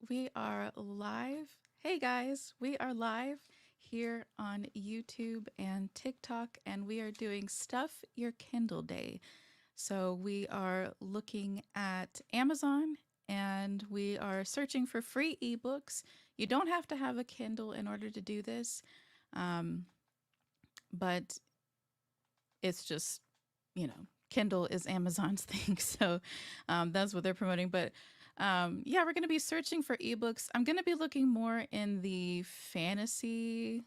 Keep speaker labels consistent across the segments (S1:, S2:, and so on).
S1: We are live. Hey guys, we are live here on YouTube and TikTok, and we are doing Stuff Your Kindle Day. So we are looking at Amazon and we are searching for free ebooks. You don't have to have a Kindle in order to do this, but it's just, Kindle is Amazon's thing. So that's what they're promoting. But yeah, we're going to be searching for ebooks. I'm going to be looking more in the fantasy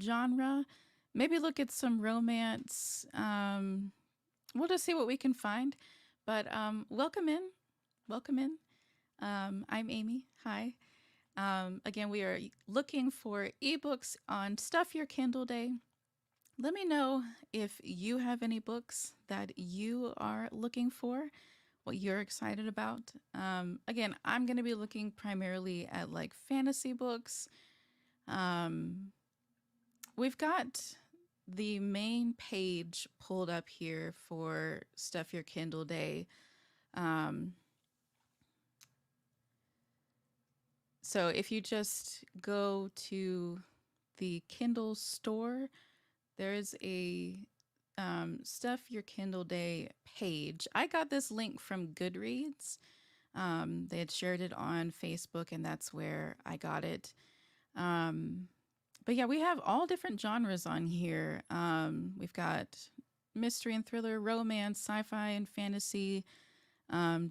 S1: genre, maybe look at some romance. We'll just see what we can find. But welcome in. Welcome in. I'm Amy. Hi. Again, we are looking for ebooks on Stuff Your Kindle Day. Let me know if you have any books that you are looking for, what you're excited about. Again, I'm going to be looking primarily at like fantasy books. We've got the main page pulled up here for Stuff Your Kindle Day. So if you just go to the Kindle store, there's a Stuff Your Kindle Day page. I got this link from Goodreads. They had shared it on Facebook, and that's where I got it. But yeah, we have all different genres on here. We've got mystery and thriller, romance, sci-fi and fantasy,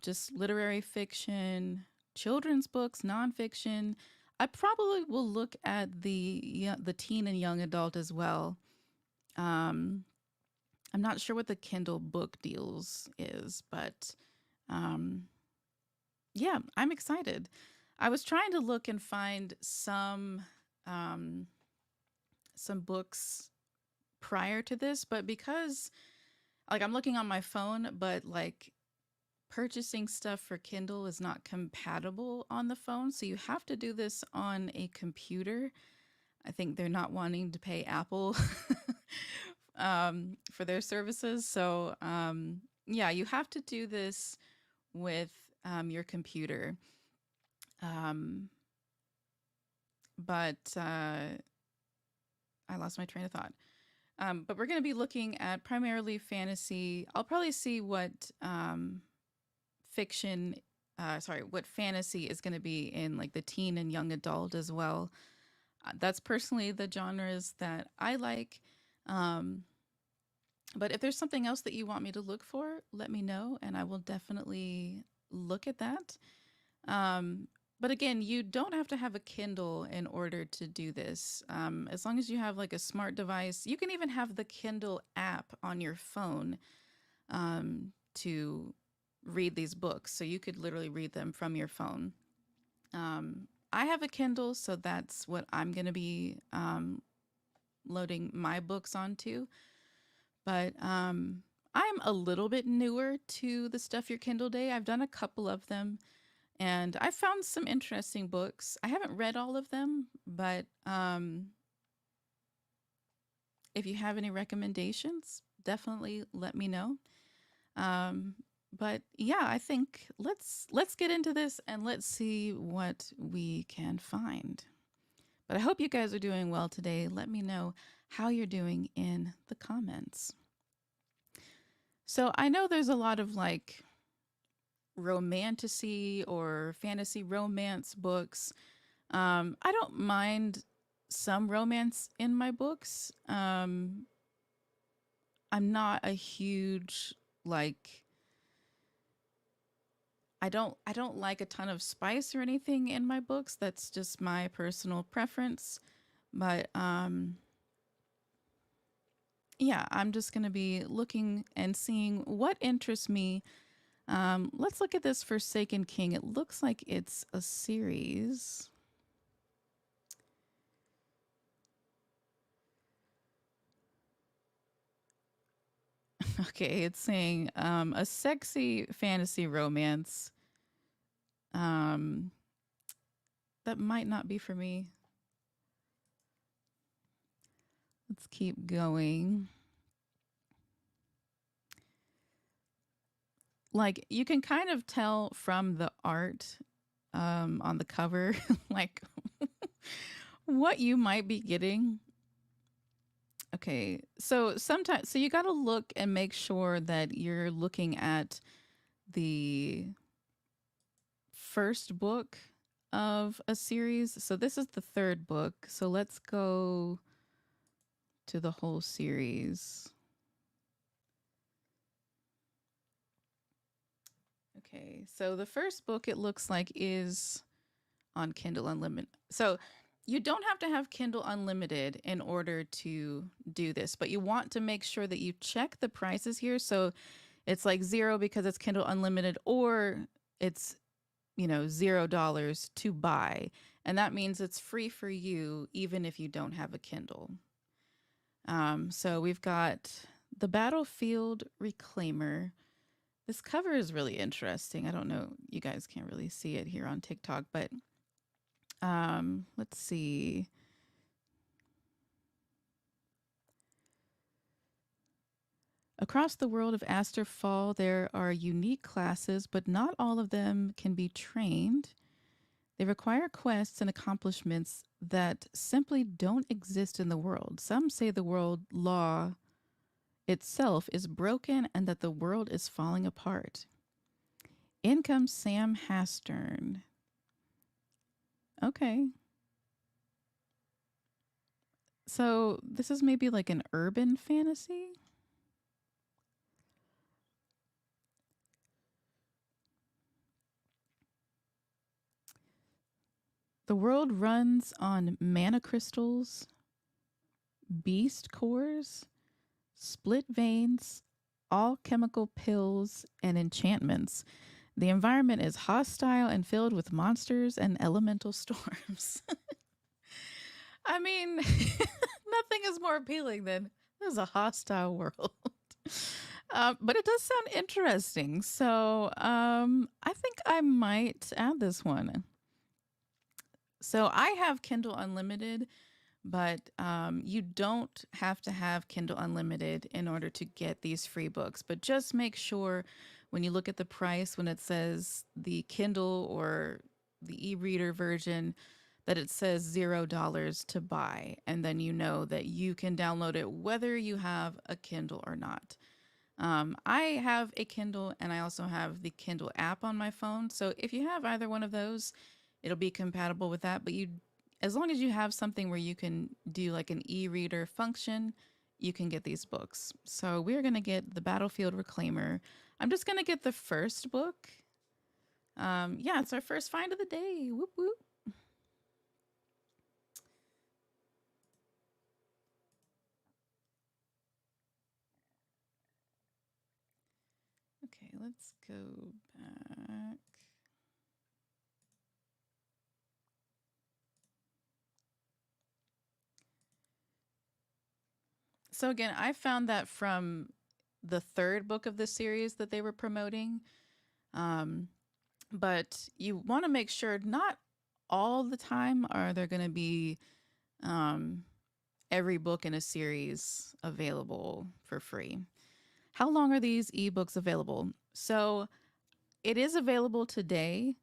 S1: just literary fiction, children's books, nonfiction. I probably will look at the teen and young adult as well. I'm not sure what the Kindle book deals is, but yeah, I'm excited. I was trying to look and find some books prior to this, but because like I'm looking on my phone, but like purchasing stuff for Kindle is not compatible on the phone, so you have to do this on a computer. I think they're not wanting to pay Apple for their services. So yeah, you have to do this with your computer. But I lost my train of thought. But we're going to be looking at primarily fantasy. I'll probably see what what fantasy is going to be in like the teen and young adult as well. That's personally the genres that I like. But if there's something else that you want me to look for, let me know and I will definitely look at that. But again, you don't have to have a Kindle in order to do this. As long as you have like a smart device, you can even have the Kindle app on your phone to read these books. So you could literally read them from your phone. I have a Kindle, so that's what I'm going to be loading my books onto. But I'm a little bit newer to the Stuff Your Kindle Day. I've done a couple of them. And I found some interesting books. I haven't read all of them, but if you have any recommendations, definitely let me know. But yeah, I think let's get into this and let's see what we can find. But I hope you guys are doing well today. Let me know how you're doing in the comments. So I know there's a lot of like romantasy or fantasy romance books. I don't mind some romance in my books. I'm not a huge like I don't like a ton of spice or anything in my books. That's just my personal preference. But yeah, I'm just going to be looking and seeing what interests me. Let's look at this Forsaken King. It looks like it's a series. Okay, it's saying a sexy fantasy romance. That might not be for me. Let's keep going. Like you can kind of tell from the art on the cover, like what you might be getting. Okay, so sometimes, so you got to look and make sure that you're looking at the first book of a series. So this is the third book. So let's go to the whole series. Okay, so the first book, it looks like, is on Kindle Unlimited. So you don't have to have Kindle Unlimited in order to do this, but you want to make sure that you check the prices here. So it's like zero because it's Kindle Unlimited, or it's, $0 to buy. And that means it's free for you, even if you don't have a Kindle. So we've got the Battlefield Reclaimer. This cover is really interesting. I don't know, you guys can't really see it here on TikTok, but let's see. Across the world of Aster Fall, there are unique classes, but not all of them can be trained. They require quests and accomplishments that simply don't exist in the world. Some say the world law itself is broken and that the world is falling apart. In comes Sam Hastern. Okay. So this is maybe like an urban fantasy? The world runs on mana crystals, beast cores, split veins, all chemical pills, and enchantments. The environment is hostile and filled with monsters and elemental storms. I mean, nothing is more appealing than there's a hostile world. But it does sound interesting. So I think I might add this one. So I have Kindle Unlimited, but you don't have to have Kindle Unlimited in order to get these free books. But just make sure when you look at the price, when it says the Kindle or the e-reader version, that it says $0 to buy. And then you know that you can download it whether you have a Kindle or not. I have a Kindle and I also have the Kindle app on my phone. So if you have either one of those, it'll be compatible with that. But as long as you have something where you can do like an e-reader function, you can get these books. So we're going to get the Battlefield Reclaimer. I'm just going to get the first book. Yeah, it's our first find of the day. Whoop, whoop. Okay, let's go back. So again, I found that from the third book of the series that they were promoting. But you want to make sure not all the time are there going to be every book in a series available for free. How long are these ebooks available? So it is available today.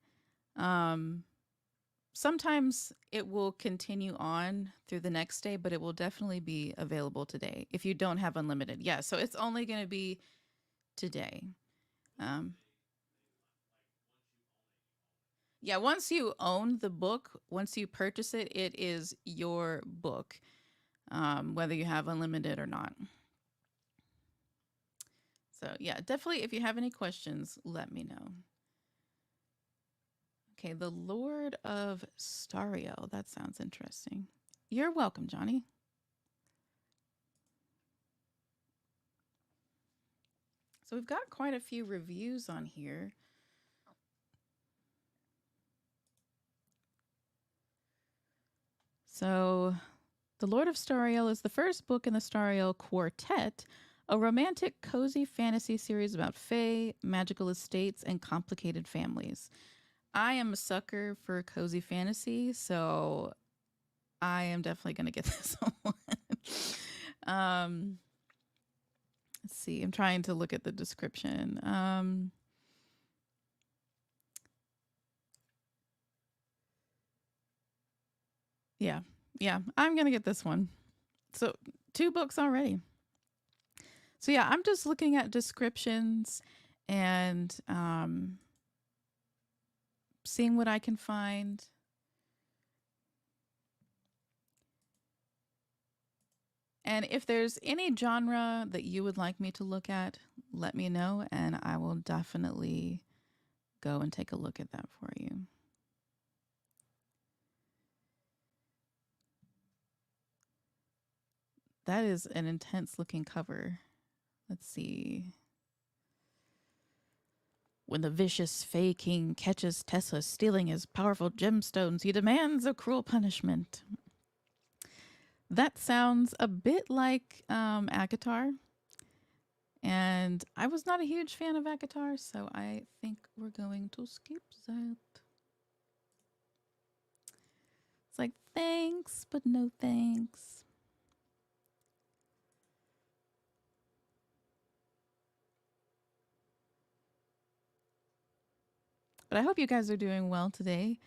S1: Sometimes it will continue on through the next day, but it will definitely be available today if you don't have unlimited. Yeah, so it's only going to be today. Um, yeah, once you own the book, once you purchase it, it is your book, whether you have unlimited or not. So, yeah, definitely if you have any questions, let me know. Okay, the Lord of Stariel. That sounds interesting. You're welcome, Johnny. So we've got quite a few reviews on here. So, The Lord of Stariel is the first book in the Stariel Quartet, a romantic, cozy fantasy series about fae, magical estates, and complicated families. I am a sucker for cozy fantasy, so I am definitely going to get this one. Let's see. I'm trying to look at the description. Yeah. Yeah. I'm going to get this one. So, 2 books already. So, yeah, I'm just looking at descriptions and seeing what I can find. And if there's any genre that you would like me to look at, let me know, and I will definitely go and take a look at that for you. That is an intense looking cover. Let's see. When the vicious Fey King catches Tessa stealing his powerful gemstones, he demands a cruel punishment. That sounds a bit like Akatar. And I was not a huge fan of Akatar, so I think we're going to skip that. It's like, thanks, but no thanks. But I hope you guys are doing well today.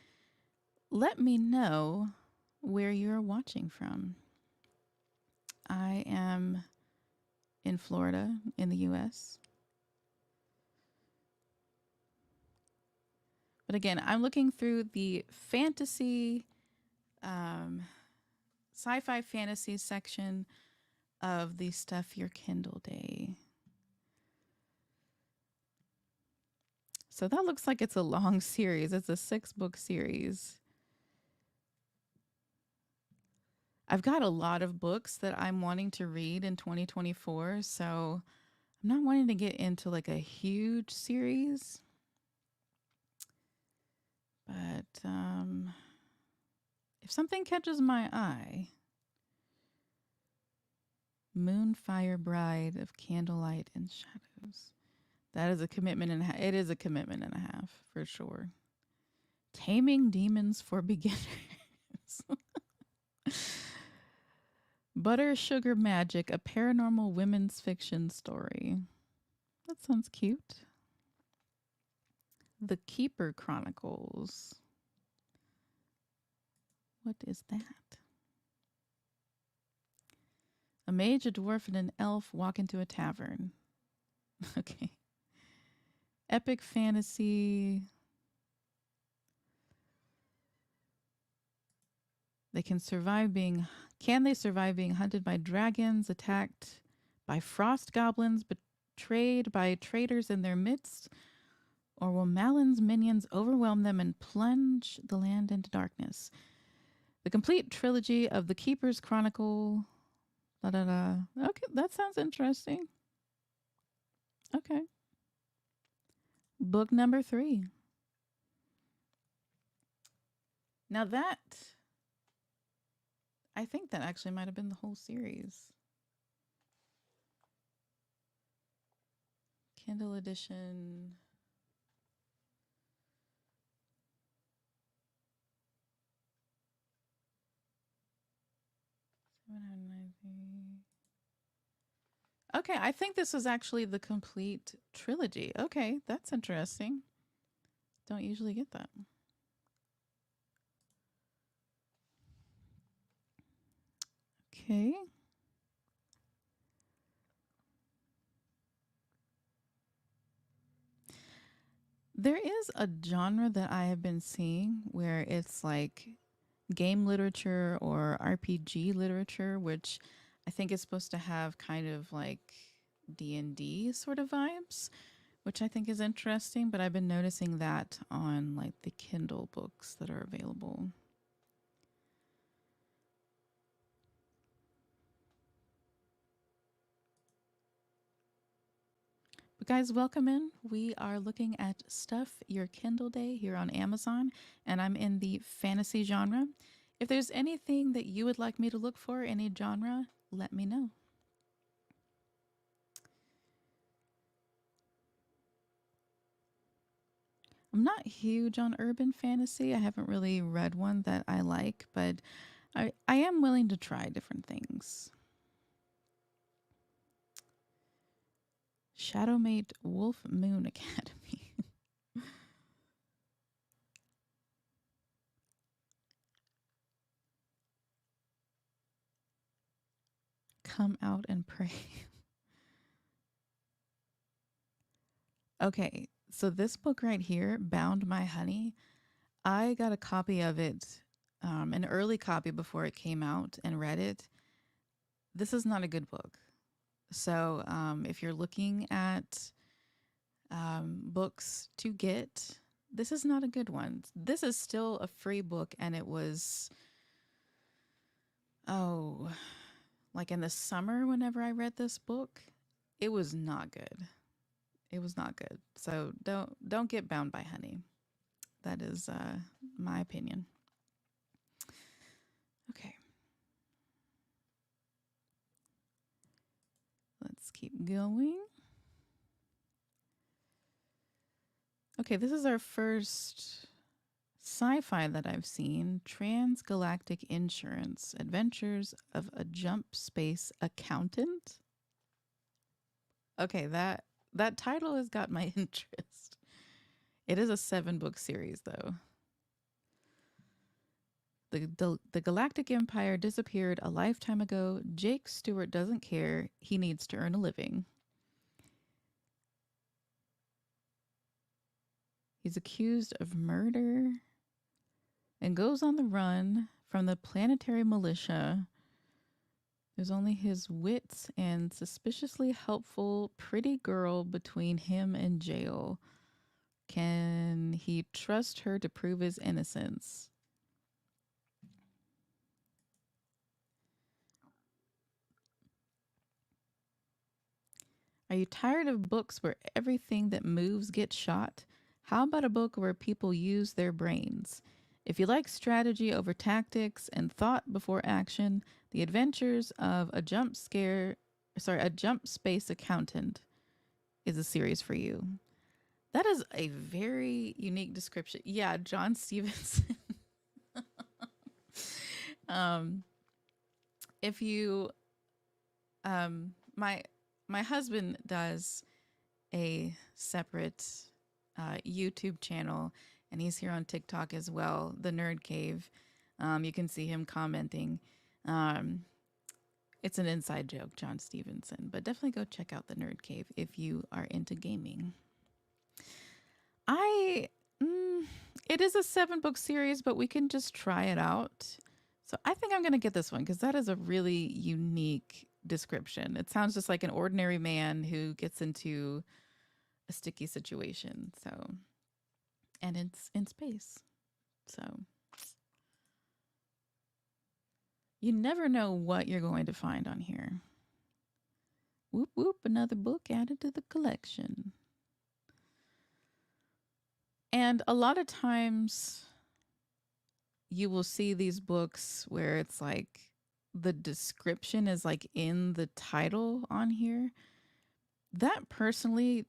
S1: Let me know where you're watching from. I am in Florida, in the US. But again, I'm looking through the fantasy, sci-fi fantasy section of the Stuff Your Kindle Day. So that looks like it's a long series. It's a 6-book series. I've got a lot of books that I'm wanting to read in 2024, so I'm not wanting to get into like a huge series. But if something catches my eye, Moonfire Bride of Candlelight and Shadows. That is a commitment and it is a commitment and a half for sure. Taming Demons for Beginners. Butter Sugar Magic, a paranormal women's fiction story. That sounds cute. The Keeper Chronicles. What is that? A mage, a dwarf, and an elf walk into a tavern. Okay. Epic fantasy. Can they survive being hunted by dragons, attacked by frost goblins, betrayed by traitors in their midst? Or will Malin's minions overwhelm them and plunge the land into darkness? The complete trilogy of The Keeper's Chronicle. Da, da, da. Okay, that sounds interesting. Okay. Book number 3. Now I think that actually might have been the whole series. Kindle edition. Okay, I think this was actually the complete trilogy. Okay, that's interesting. Don't usually get that. Okay. There is a genre that I have been seeing where it's like game literature or RPG literature, which I think is supposed to have kind of like D&D sort of vibes, which I think is interesting, but I've been noticing that on like the Kindle books that are available. But guys, welcome in. We are looking at Stuff Your Kindle Day here on Amazon, and I'm in the fantasy genre. If there's anything that you would like me to look for, any genre, let me know. I'm not huge on urban fantasy. I haven't really read one that I like, but I am willing to try different things. Shadowmate Wolf Moon Academy. come out and pray. Okay, so this book right here, Bound My Honey, I got a copy of it, an early copy before it came out, and read it. This is not a good book. So if you're looking at books to get, this is not a good one. This is still a free book, and it was, like in the summer whenever I read this book, it was not good. It was not good. So don't get Bound by Honey. That is my opinion. Okay. Let's keep going. Okay, this is our first sci-fi that I've seen. Transgalactic Insurance: Adventures of a Jump Space Accountant. Okay, that title has got my interest. It is a 7-book series, though. The Galactic Empire disappeared a lifetime ago. Jake Stewart doesn't care. He needs to earn a living. He's accused of murder and goes on the run from the planetary militia. There's only his wits and suspiciously helpful pretty girl between him and jail. Can he trust her to prove his innocence? Are you tired of books where everything that moves gets shot? How about a book where people use their brains? If you like strategy over tactics and thought before action, The Adventures of a Jump Space Accountant is a series for you. That is a very unique description. Yeah, John Stevenson. If you my husband does a separate YouTube channel, and he's here on TikTok as well, The Nerd Cave. You can see him commenting. It's an inside joke, John Stevenson, but definitely go check out The Nerd Cave if you are into gaming. It is a 7-book series, but we can just try it out. So I think I'm going to get this one because that is a really unique description. It sounds just like an ordinary man who gets into a sticky situation. So, and it's in space. So you never know what you're going to find on here. Whoop, whoop, another book added to the collection. And a lot of times you will see these books where it's like the description is like in the title on here. That personally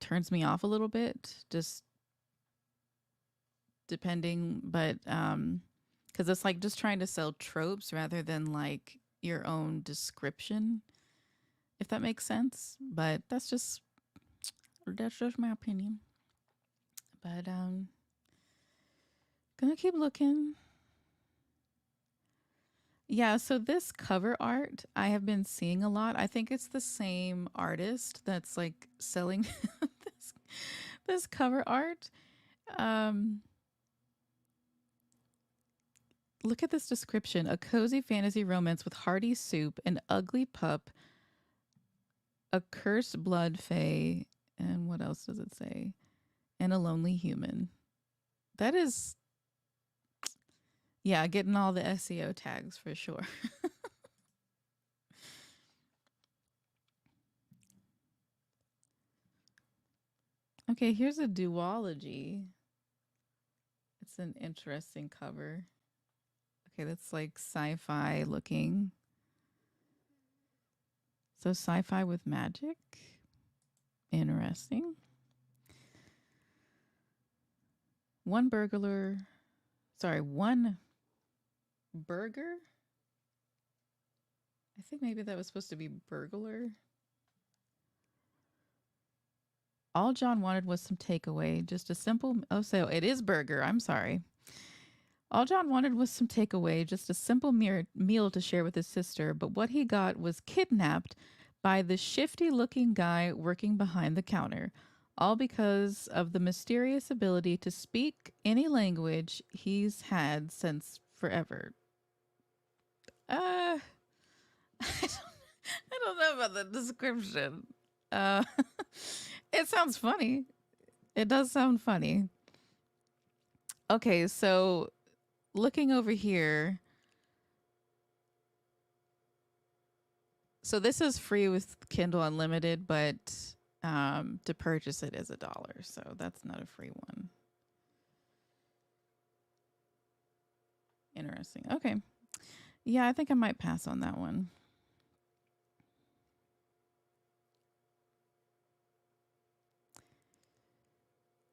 S1: turns me off a little bit, just depending, but because it's like just trying to sell tropes rather than like your own description, if that makes sense. But that's just my opinion. But gonna keep looking. Yeah, so this cover art I have been seeing a lot. I think it's the same artist that's like selling this cover art. Look at this description: a cozy fantasy romance with hearty soup, an ugly pup, a cursed blood fae, and what else does it say? And a lonely human. That is, yeah, getting all the SEO tags for sure. Okay, here's a duology. It's an interesting cover. Okay, that's like sci-fi looking. So sci-fi with magic. Interesting. One burger. I think maybe that was supposed to be burglar. All John wanted was some takeaway, just a simple, so it is burger. I'm sorry. All John wanted was some takeaway, just a simple meal to share with his sister, but what he got was kidnapped by the shifty looking guy working behind the counter, all because of the mysterious ability to speak any language he's had since forever. Uh, I don't know about the description. Uh, it sounds funny. It does sound funny. Okay, so looking over here, so this is free with Kindle Unlimited, but to purchase it is $1, so that's not a free one. Interesting. Okay. Yeah, I think I might pass on that one.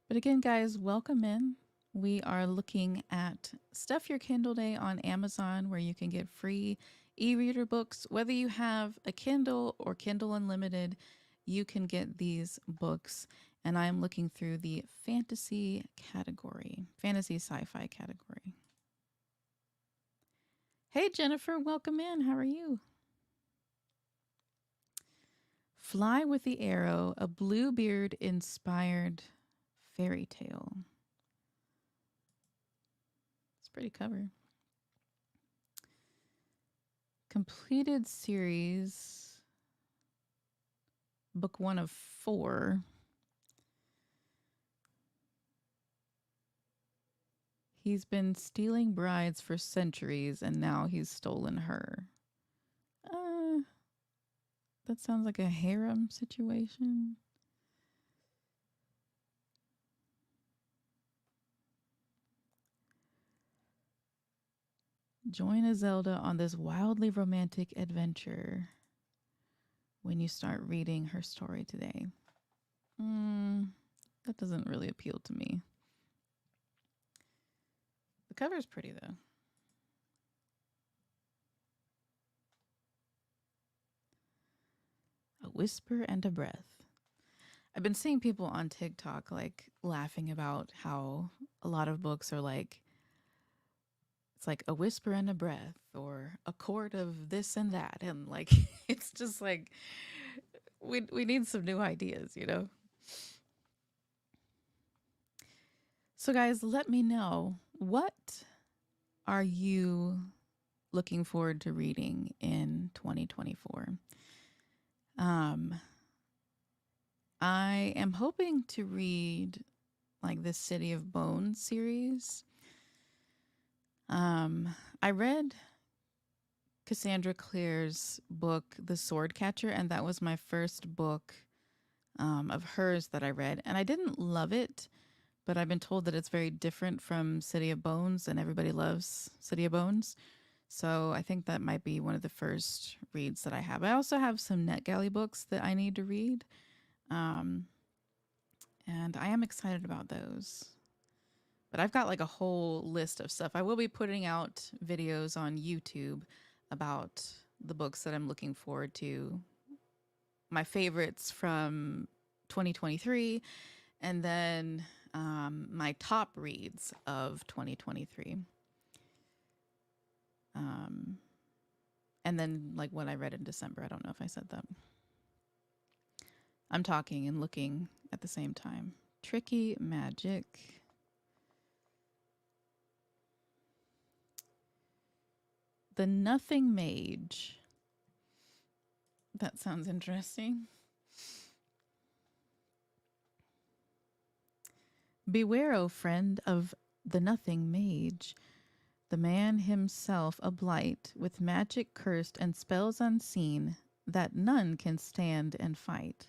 S1: But again, guys, welcome in. We are looking at Stuff Your Kindle Day on Amazon, where you can get free e-reader books. Whether you have a Kindle or Kindle Unlimited, you can get these books. And I'm looking through the fantasy category, fantasy sci-fi category. Hey, Jennifer, welcome in. How are you? Fly with the Arrow, a Bluebeard inspired fairy tale. It's a pretty cover. Completed series, book 1 of 4. He's been stealing brides for centuries, and now he's stolen her. That sounds like a harem situation. Join a Zelda on this wildly romantic adventure when you start reading her story today. That doesn't really appeal to me. The cover is pretty, though. A whisper and a breath. I've been seeing people on TikTok like laughing about how a lot of books are like, it's like a whisper and a breath or a quart of this and that. And like, it's just like, we need some new ideas, you know? So guys, let me know, what are you looking forward to reading in 2024? I am hoping to read like the City of Bones series. I read Cassandra Clare's book, The Sword Catcher, and that was my first book of hers that I read. And I didn't love it, but I've been told that it's very different from City of Bones, and everybody loves City of Bones. So I think that might be one of the first reads that I have. I also have some NetGalley books that I need to read. And I am excited about those. But I've got like a whole list of stuff. I will be putting out videos on YouTube about the books that I'm looking forward to. My favorites from 2023, and then my top reads of 2023. And then like what I read in December. I don't know if I said that. I'm talking and looking at the same time. Tricky Magic. The Nothing Mage. That sounds interesting. Beware, O friend, of the Nothing Mage, the man himself a blight, with magic cursed and spells unseen, that none can stand and fight.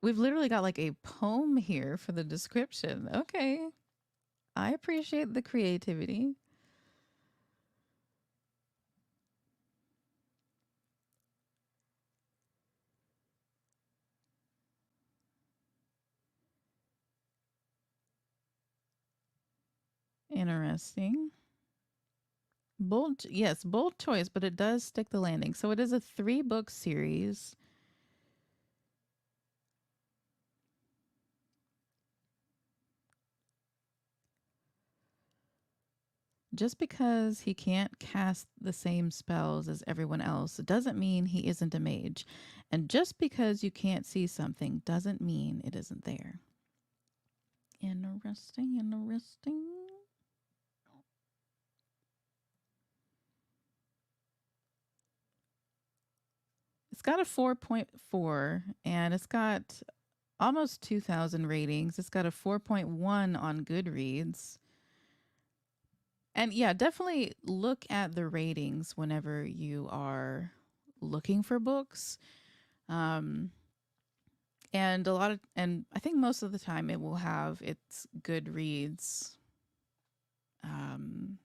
S1: We've literally got like a poem here for the description. Okay. I appreciate the creativity. Interesting. Bold, yes, bold choice, but it does stick the landing. So it is a 3-book series. Just because he can't cast the same spells as everyone else doesn't mean he isn't a mage. And just because you can't see something doesn't mean it isn't there. Interesting, interesting. It's got a 4.4 and it's got almost 2,000 ratings. It's got a 4.1 on Goodreads. And yeah, definitely look at the ratings whenever you are looking for books. Um, and I think most of the time it will have its Goodreads um,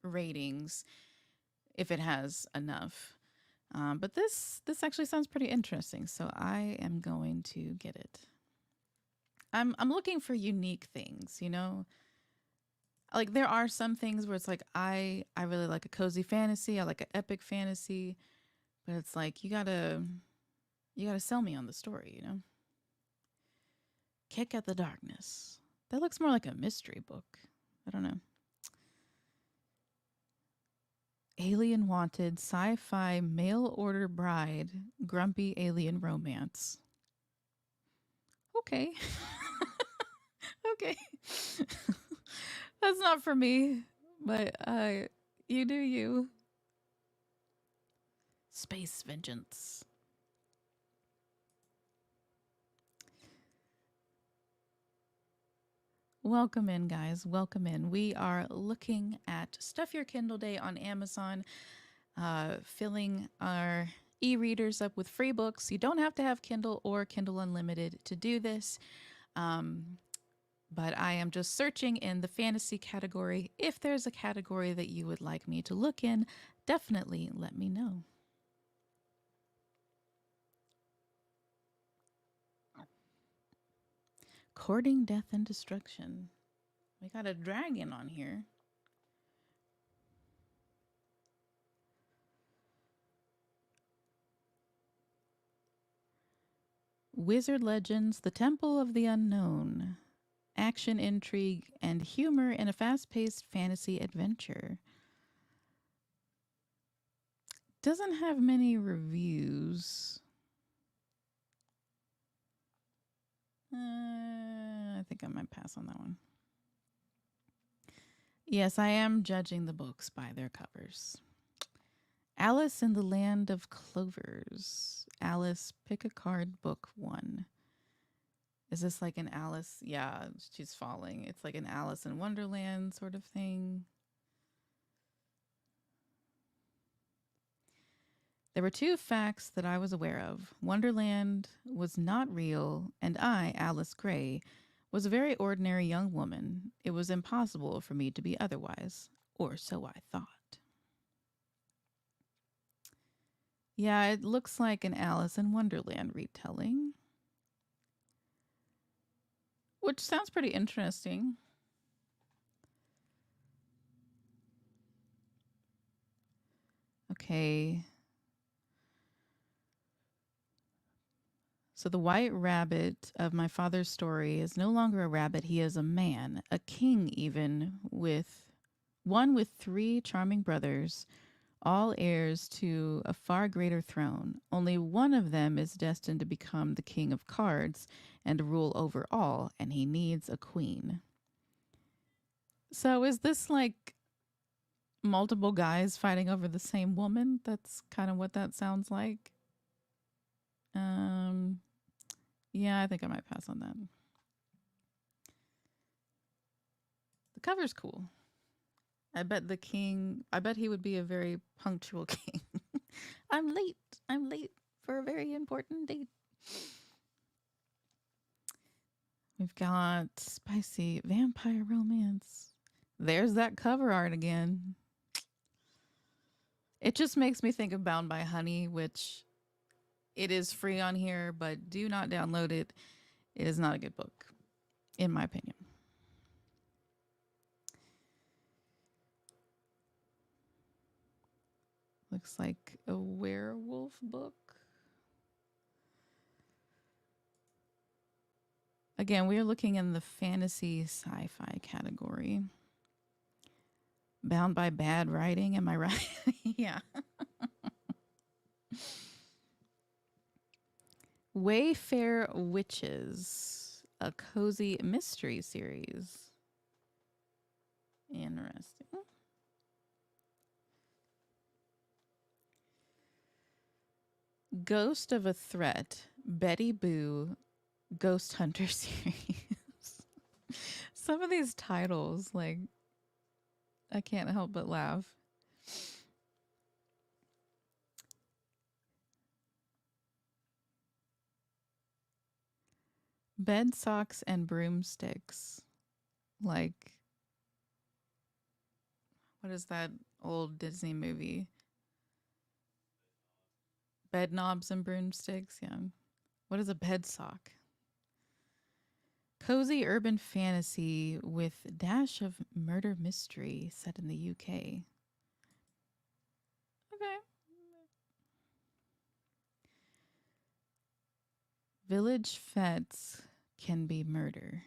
S1: ratings if it has enough. But this actually sounds pretty interesting, so I am going to get it. I'm looking for unique things, you know. Like there are some things where it's like I really like a cozy fantasy, I like an epic fantasy, but it's like you gotta sell me on the story, you know. Kick at the Darkness. That looks more like a mystery book. I don't know. Alien Wanted, sci-fi mail order bride, grumpy alien romance. Okay. Okay. That's not for me, but you do you. Space Vengeance. Welcome in, guys. Welcome in. We are looking at Stuff Your Kindle Day on Amazon, filling our e readers up with free books. You don't have to have Kindle or Kindle Unlimited to do this. But I am just searching in the fantasy category. If there's a category that you would like me to look in, definitely let me know. Courting Death and Destruction. We got a dragon on here. Wizard Legends, The Temple of the Unknown. Action, intrigue, and humor in a fast paced fantasy adventure. Doesn't have many reviews. I think I might pass on that one. Yes, I am judging the books by their covers. Alice in the Land of Clovers. Alice, pick a card, book 1. Is this like an Alice? Yeah, she's falling. It's like an Alice in Wonderland sort of thing. There were 2 facts that I was aware of. Wonderland was not real, and I, Alice Gray, was a very ordinary young woman. It was impossible for me to be otherwise, or so I thought. Yeah, it looks like an Alice in Wonderland retelling, which sounds pretty interesting. Okay. So the white rabbit of my father's story is no longer a rabbit. He is a man, a king even, with 3 charming brothers, all heirs to a far greater throne. Only one of them is destined to become the king of cards and rule over all, and he needs a queen. So is this like multiple guys fighting over the same woman? That's kind of what that sounds like. Yeah, I think I might pass on that. The cover's cool. I bet he would be a very punctual king. I'm late. I'm late for a very important date. We've got spicy vampire romance. There's that cover art again. It just makes me think of Bound by Honey, which it is free on here, but do not download it. It is not a good book, in my opinion. Looks like a werewolf book. Again, we are looking in the fantasy sci-fi category. Bound by bad writing, am I right? Yeah. Wayfair Witches, a cozy mystery series. Interesting. Ghost of a Threat, Betty Boo, Ghost Hunter series. Some of these titles, like, I can't help but laugh. Bed Socks and Broomsticks. Like, what is that old Disney movie? Bed Knobs and Broomsticks. Yeah. What is a bed sock? Cozy urban fantasy with dash of murder mystery set in the UK. Okay. Village Fets can be murder.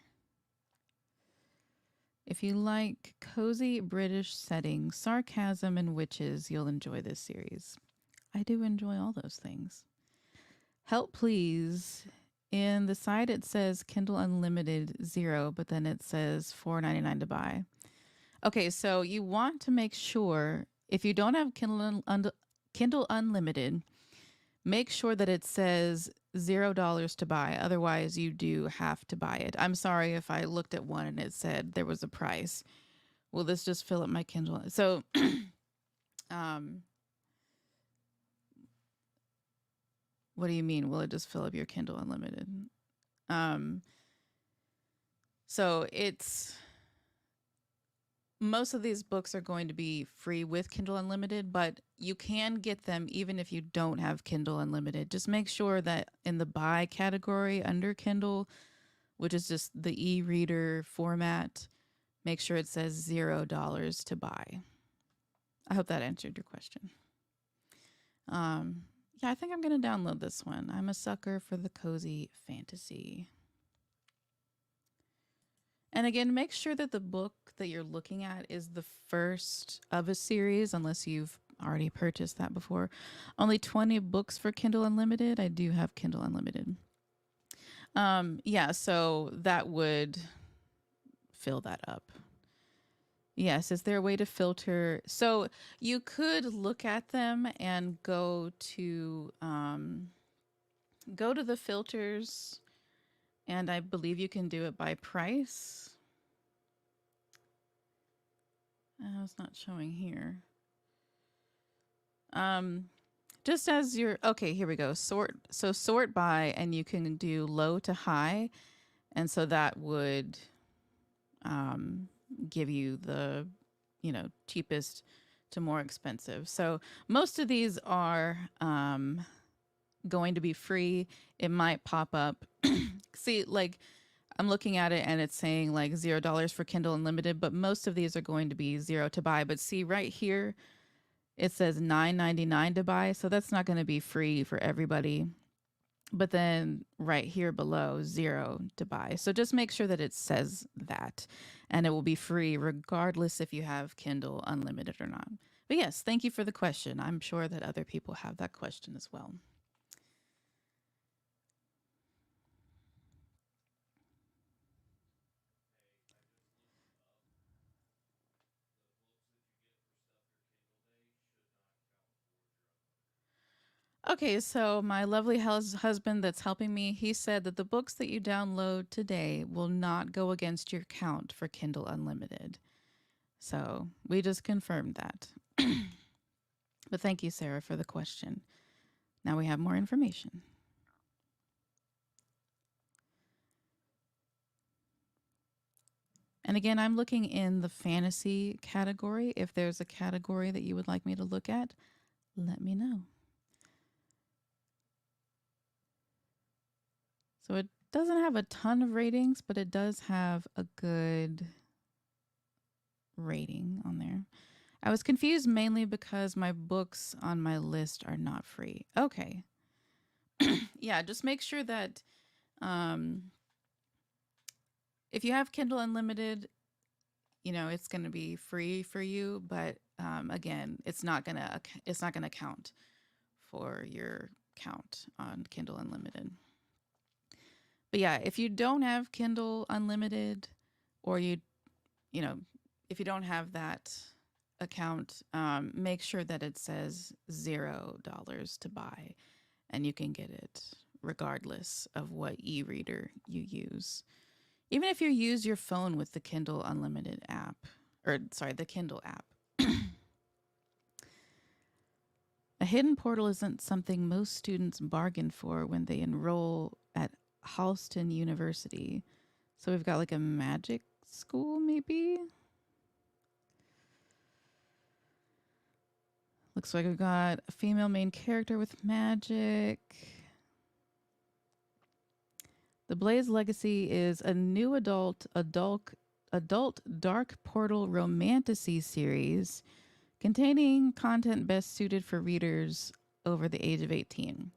S1: If you like cozy British settings, sarcasm, and witches, you'll enjoy this series. I do enjoy all those things. Help Please. In the side, it says Kindle Unlimited 0, but then it says $4.99 to buy. Okay, so you want to make sure if you don't have Kindle Unlimited, make sure that it says $0 to buy. Otherwise, you do have to buy it. I'm sorry if I looked at one and it said there was a price. Will this just fill up my Kindle? So, what do you mean? Will it just fill up your Kindle Unlimited? So it's most of these books are going to be free with Kindle Unlimited, but you can get them even if you don't have Kindle Unlimited. Just make sure that in the buy category under Kindle, which is just the e-reader format, make sure it says $0 to buy. I hope that answered your question. Yeah, I think I'm going to download this one. I'm a sucker for the cozy fantasy. And again, make sure that the book that you're looking at is the first of a series, unless you've already purchased that before. Only 20 books for Kindle Unlimited. I do have Kindle Unlimited. Yeah, so that would fill that up. Yes, is there a way to filter? So you could look at them and go to the filters, and I believe you can do it by price. It's not showing here. Just as you're okay, here we go. Sort by, and you can do low to high, and so that would give you the cheapest to more expensive. So most of these are going to be free. It might pop up. See, like I'm looking at it and it's saying like $0 for Kindle Unlimited, but most of these are going to be 0 to buy. But see right here, it says $9.99 to buy. So that's not going to be free for everybody. But then right here below, 0 to buy. So just make sure that it says that, and it will be free regardless if you have Kindle Unlimited or not. But yes, thank you for the question. I'm sure that other people have that question as well. Okay, so my lovely husband that's helping me, he said that the books that you download today will not go against your count for Kindle Unlimited. So we just confirmed that. But thank you, Sarah, for the question. Now we have more information. And again, I'm looking in the fantasy category. If there's a category that you would like me to look at, let me know. So it doesn't have a ton of ratings, but it does have a good rating on there. I was confused mainly because my books on my list are not free. Okay. Yeah, just make sure that if you have Kindle Unlimited, it's going to be free for you, but again, it's not gonna count for your count on Kindle Unlimited. But yeah, if you don't have Kindle Unlimited, or you know, if you don't have that account, make sure that it says $0 to buy, and you can get it regardless of what e-reader you use. Even if you use your phone with the Kindle Unlimited app, or sorry, the Kindle app. A hidden portal isn't something most students bargain for when they enroll at Halston University. So we've got like a magic school, maybe? Looks like we've got a female main character with magic. The Blaze Legacy is a new adult dark portal romantasy series containing content best suited for readers over the age of 18.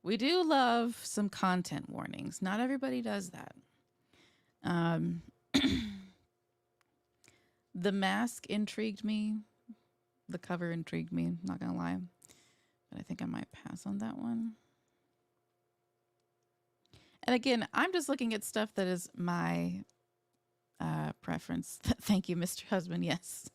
S1: We do love some content warnings. Not everybody does that. The mask intrigued me. The cover intrigued me, not gonna lie. But I think I might pass on that one. And again, I'm just looking at stuff that is my preference. Thank you, Mr. Husband. Yes.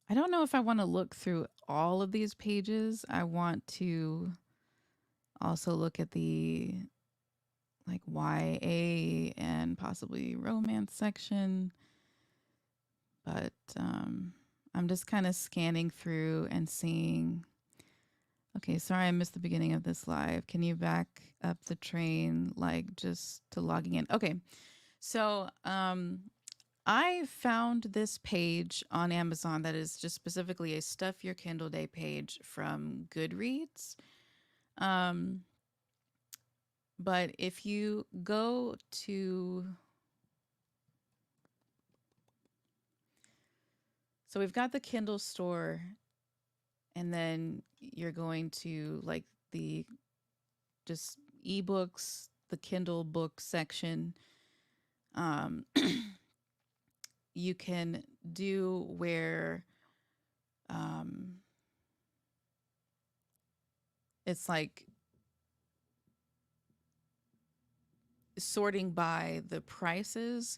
S1: I don't know if I want to look through all of these pages. I want to also look at the like YA and possibly romance section. But I'm just kind of scanning through and seeing. Okay, sorry I missed the beginning of this live. Can you back up the train, like just to logging in? Okay, so I found this page on Amazon that is just specifically a Stuff Your Kindle Day page from Goodreads. But if you go to... So we've got the Kindle store, and then you're going to like the just ebooks, the Kindle book section. You can do where it's like sorting by the prices.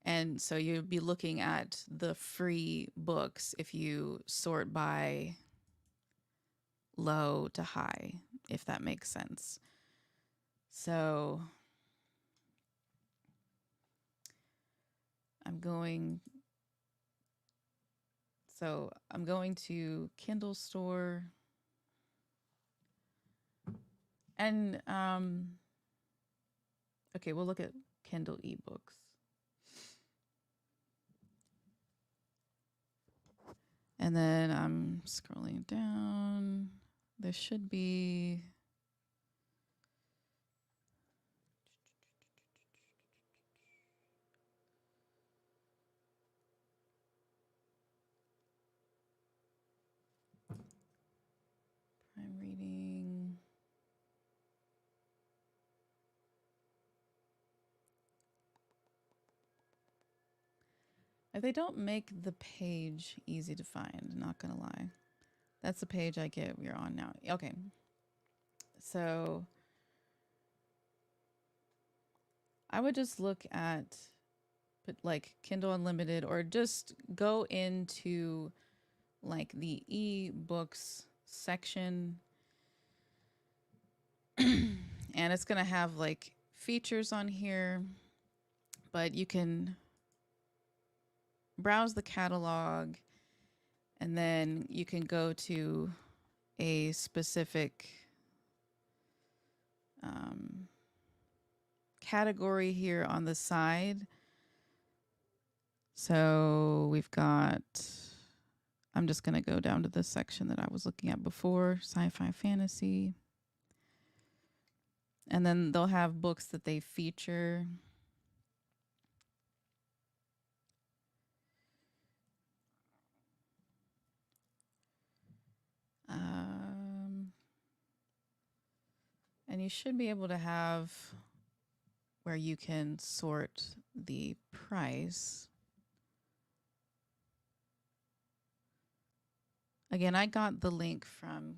S1: And so you'd be looking at the free books if you sort by low to high, if that makes sense. So I'm going to Kindle store, and okay, we'll look at Kindle ebooks. And then I'm scrolling down. There should be... Prime reading. They don't make the page easy to find, not gonna lie. That's the page I get we're on now. Okay. So I would just look at like Kindle Unlimited, or just go into like the e-books section. And it's gonna have like features on here, but you can browse the catalog, and then you can go to a specific category here on the side. So we've got, I'm just going to go down to the section that I was looking at before, sci-fi fantasy. And then they'll have books that they feature. And you should be able to have where you can sort the price. Again, I got the link from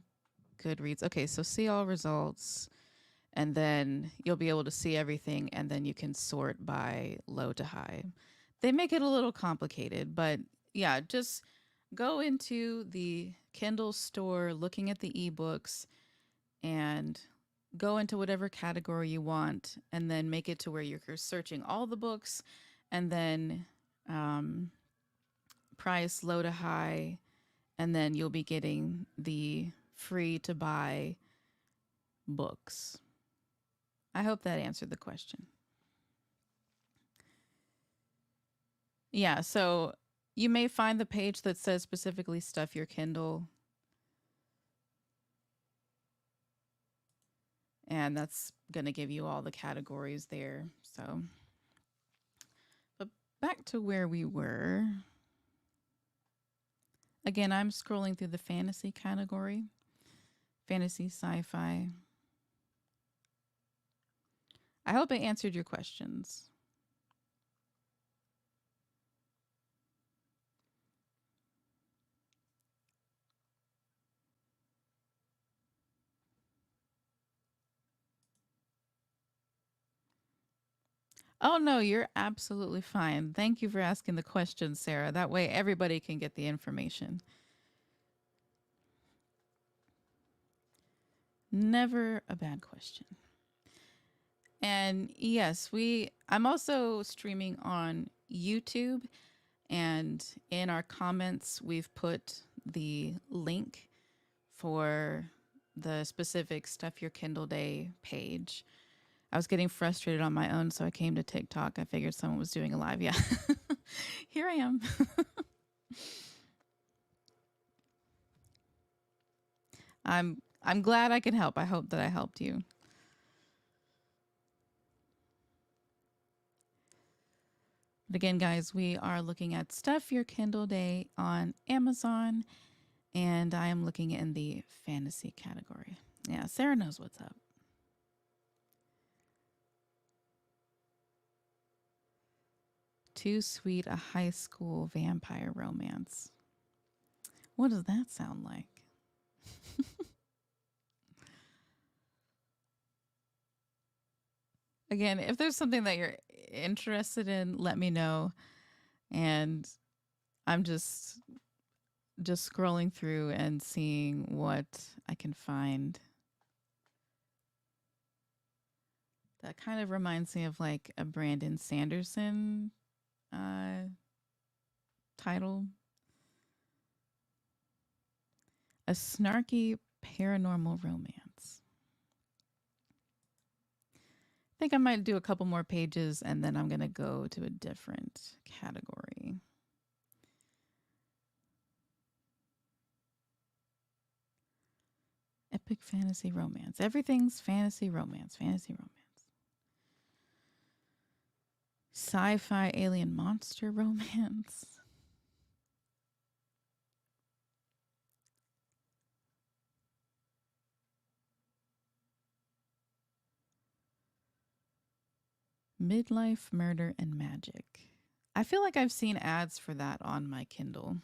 S1: Goodreads. Okay, so see all results, and then you'll be able to see everything, and then you can sort by low to high. They make it a little complicated, but yeah, just go into the Kindle store looking at the ebooks and go into whatever category you want, and then make it to where you're searching all the books, and then price low to high, and then you'll be getting the free to buy books. I hope that answered the question. Yeah, so you may find the page that says specifically stuff your Kindle. And that's going to give you all the categories there. So, but back to where we were. Again, I'm scrolling through the fantasy category, fantasy, sci-fi. I hope it answered your questions. Oh, no, you're absolutely fine. Thank you for asking the question, Sarah. That way everybody can get the information. Never a bad question. And yes, I'm also streaming on YouTube, and in our comments we've put the link for the specific Stuff Your Kindle Day page. I was getting frustrated on my own, so I came to TikTok. I figured someone was doing a live. Yeah. Here I am. I'm glad I could help. I hope that I helped you. But again, guys, we are looking at Stuff Your Kindle Day on Amazon, and I am looking in the fantasy category. Yeah, Sarah knows what's up. Too Sweet, a high school vampire romance. What does that sound like? Again, if there's something that you're interested in, let me know. And I'm just scrolling through and seeing what I can find. That kind of reminds me of like a Brandon Sanderson title. A snarky paranormal romance. I think I might do a couple more pages and then I'm going to go to a different category. Epic fantasy romance. Everything's fantasy romance, fantasy romance. Sci-fi alien monster romance. Midlife murder and magic. I feel like I've seen ads for that on my Kindle.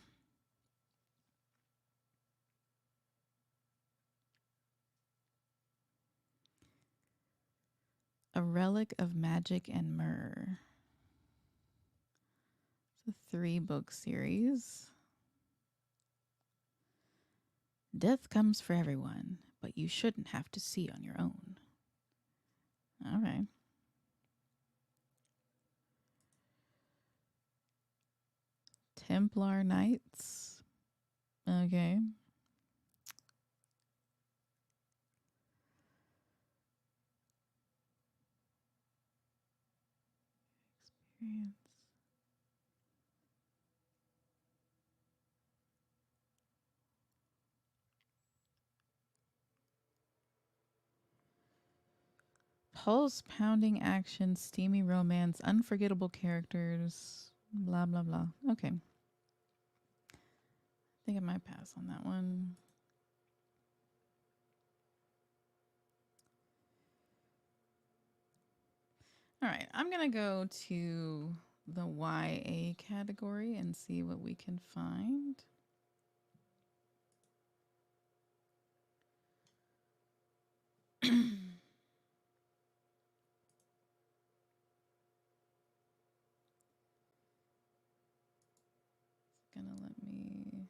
S1: A Relic of Magic and Myrrh. It's a 3-book series. Death comes for everyone, but you shouldn't have to see on your own. All right. Templar Knights. Okay. Experience. Pulse pounding action, steamy romance, unforgettable characters, blah, blah, blah. Okay. I think I might pass on that one. All right, I'm going to go to the YA category and see what we can find. It's gonna let me.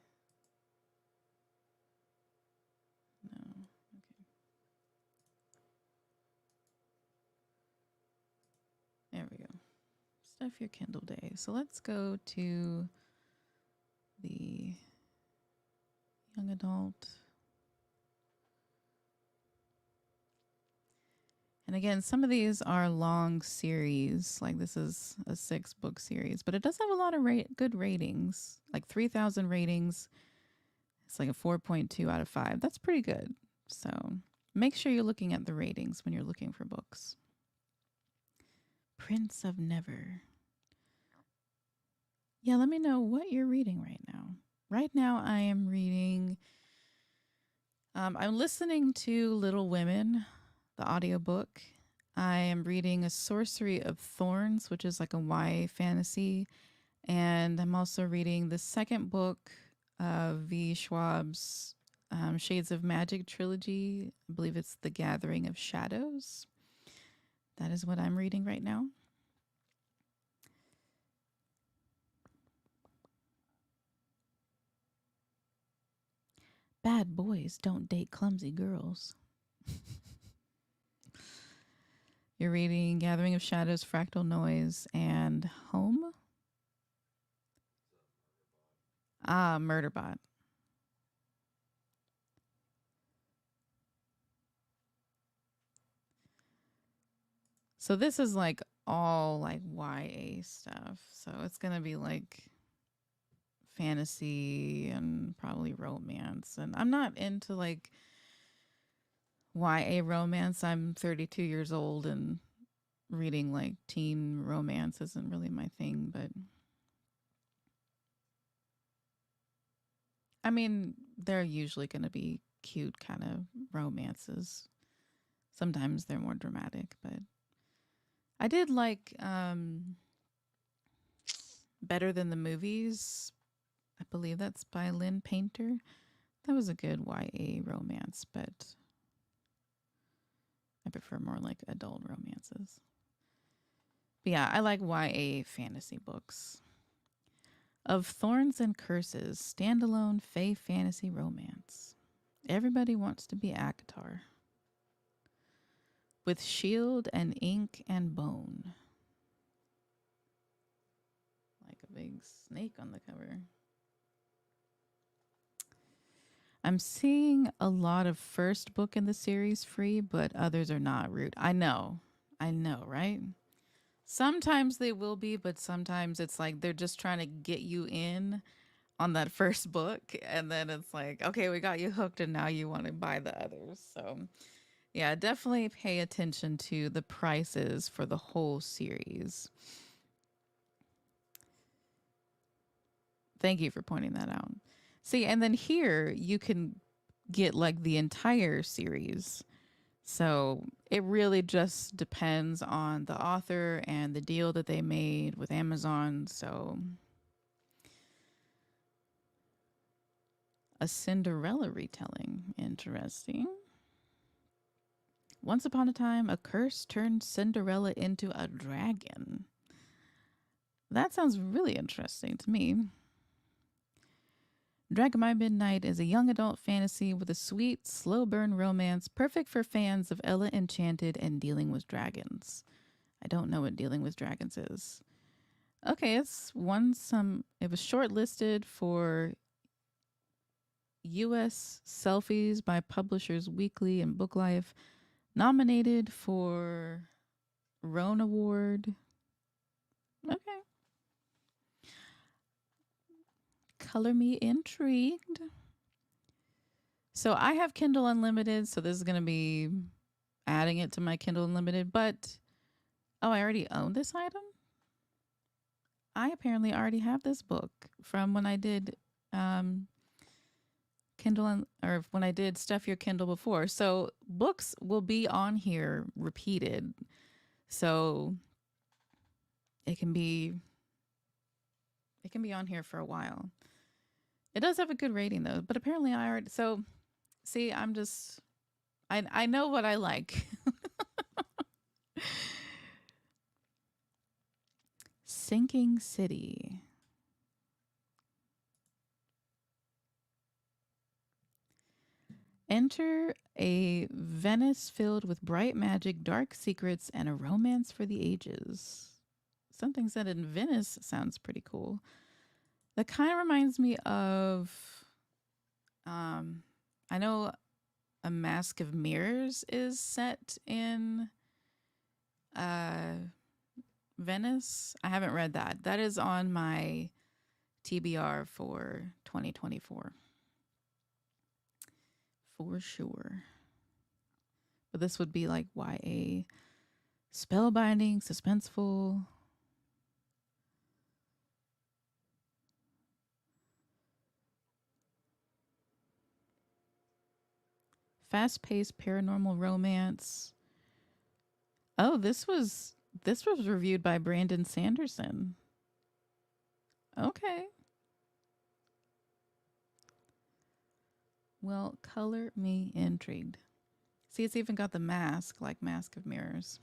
S1: No. Okay. There we go. Stuff your Kindle day. So let's go to the young adult. And again, some of these are long series. Like this is a 6-book series, but it does have a lot of good ratings, like 3,000 ratings. It's like a 4.2 out of 5. That's pretty good. So make sure you're looking at the ratings when you're looking for books. Prince of Never. Yeah, let me know what you're reading right now. Right now, I am reading. I'm listening to Little Women, the audiobook. I am reading A Sorcery of Thorns, which is like a YA fantasy. And I'm also reading the second book of V. Schwab's Shades of Magic trilogy. I believe it's The Gathering of Shadows. That is what I'm reading right now. Bad boys don't date clumsy girls. You're reading Gathering of Shadows, Fractal Noise, and Home? Murderbot. So this is like all like YA stuff. So it's going to be like fantasy and probably romance. And I'm not into like YA romance. I'm 32 years old and reading like teen romance isn't really my thing, but I mean, they're usually going to be cute kind of romances. Sometimes they're more dramatic, but I did like Better Than the Movies. I believe that's by Lynn Painter. That was a good YA romance, but I prefer more like adult romances. But yeah, I like YA fantasy books. Of Thorns and Curses, standalone fae fantasy romance. Everybody wants to be Akatar. With shield and ink and bone. Like a big snake on the cover. I'm seeing a lot of first book in the series free, but others are not. Rude. I know, right? Sometimes they will be, but sometimes it's like they're just trying to get you in on that first book. And then it's like, okay, we got you hooked and now you want to buy the others. So yeah, definitely pay attention to the prices for the whole series. Thank you for pointing that out. See, and then here you can get like the entire series. So it really just depends on the author and the deal that they made with Amazon. So a Cinderella retelling. Interesting. Once upon a time, a curse turned Cinderella into a dragon. That sounds really interesting to me. Dragon by Midnight is a young adult fantasy with a sweet, slow burn romance perfect for fans of Ella Enchanted and Dealing with Dragons. I don't know what Dealing with Dragons is. Okay, it was shortlisted for U.S. Selfies by Publishers Weekly and Book Life. Nominated for Roan Award. Okay. Color me intrigued. So I have Kindle Unlimited, so this is going to be adding it to my Kindle Unlimited, but I already own this item? I apparently already have this book from when I did Kindle or when I did Stuff Your Kindle before. So books will be on here repeated. So it can be on here for a while. It does have a good rating though, but apparently I already so see I know what I like. Sinking City. Enter a Venice filled with bright magic, dark secrets, and a romance for the ages. Something said in Venice sounds pretty cool. That kind of reminds me of, I know A Mask of Mirrors is set in Venice. I haven't read that. That is on my TBR for 2024. For sure. But this would be like YA spellbinding, suspenseful. Fast-paced paranormal romance. Oh, this was reviewed by Brandon Sanderson. Okay. Well, color me intrigued. See, it's even got the mask, like Mask of Mirrors.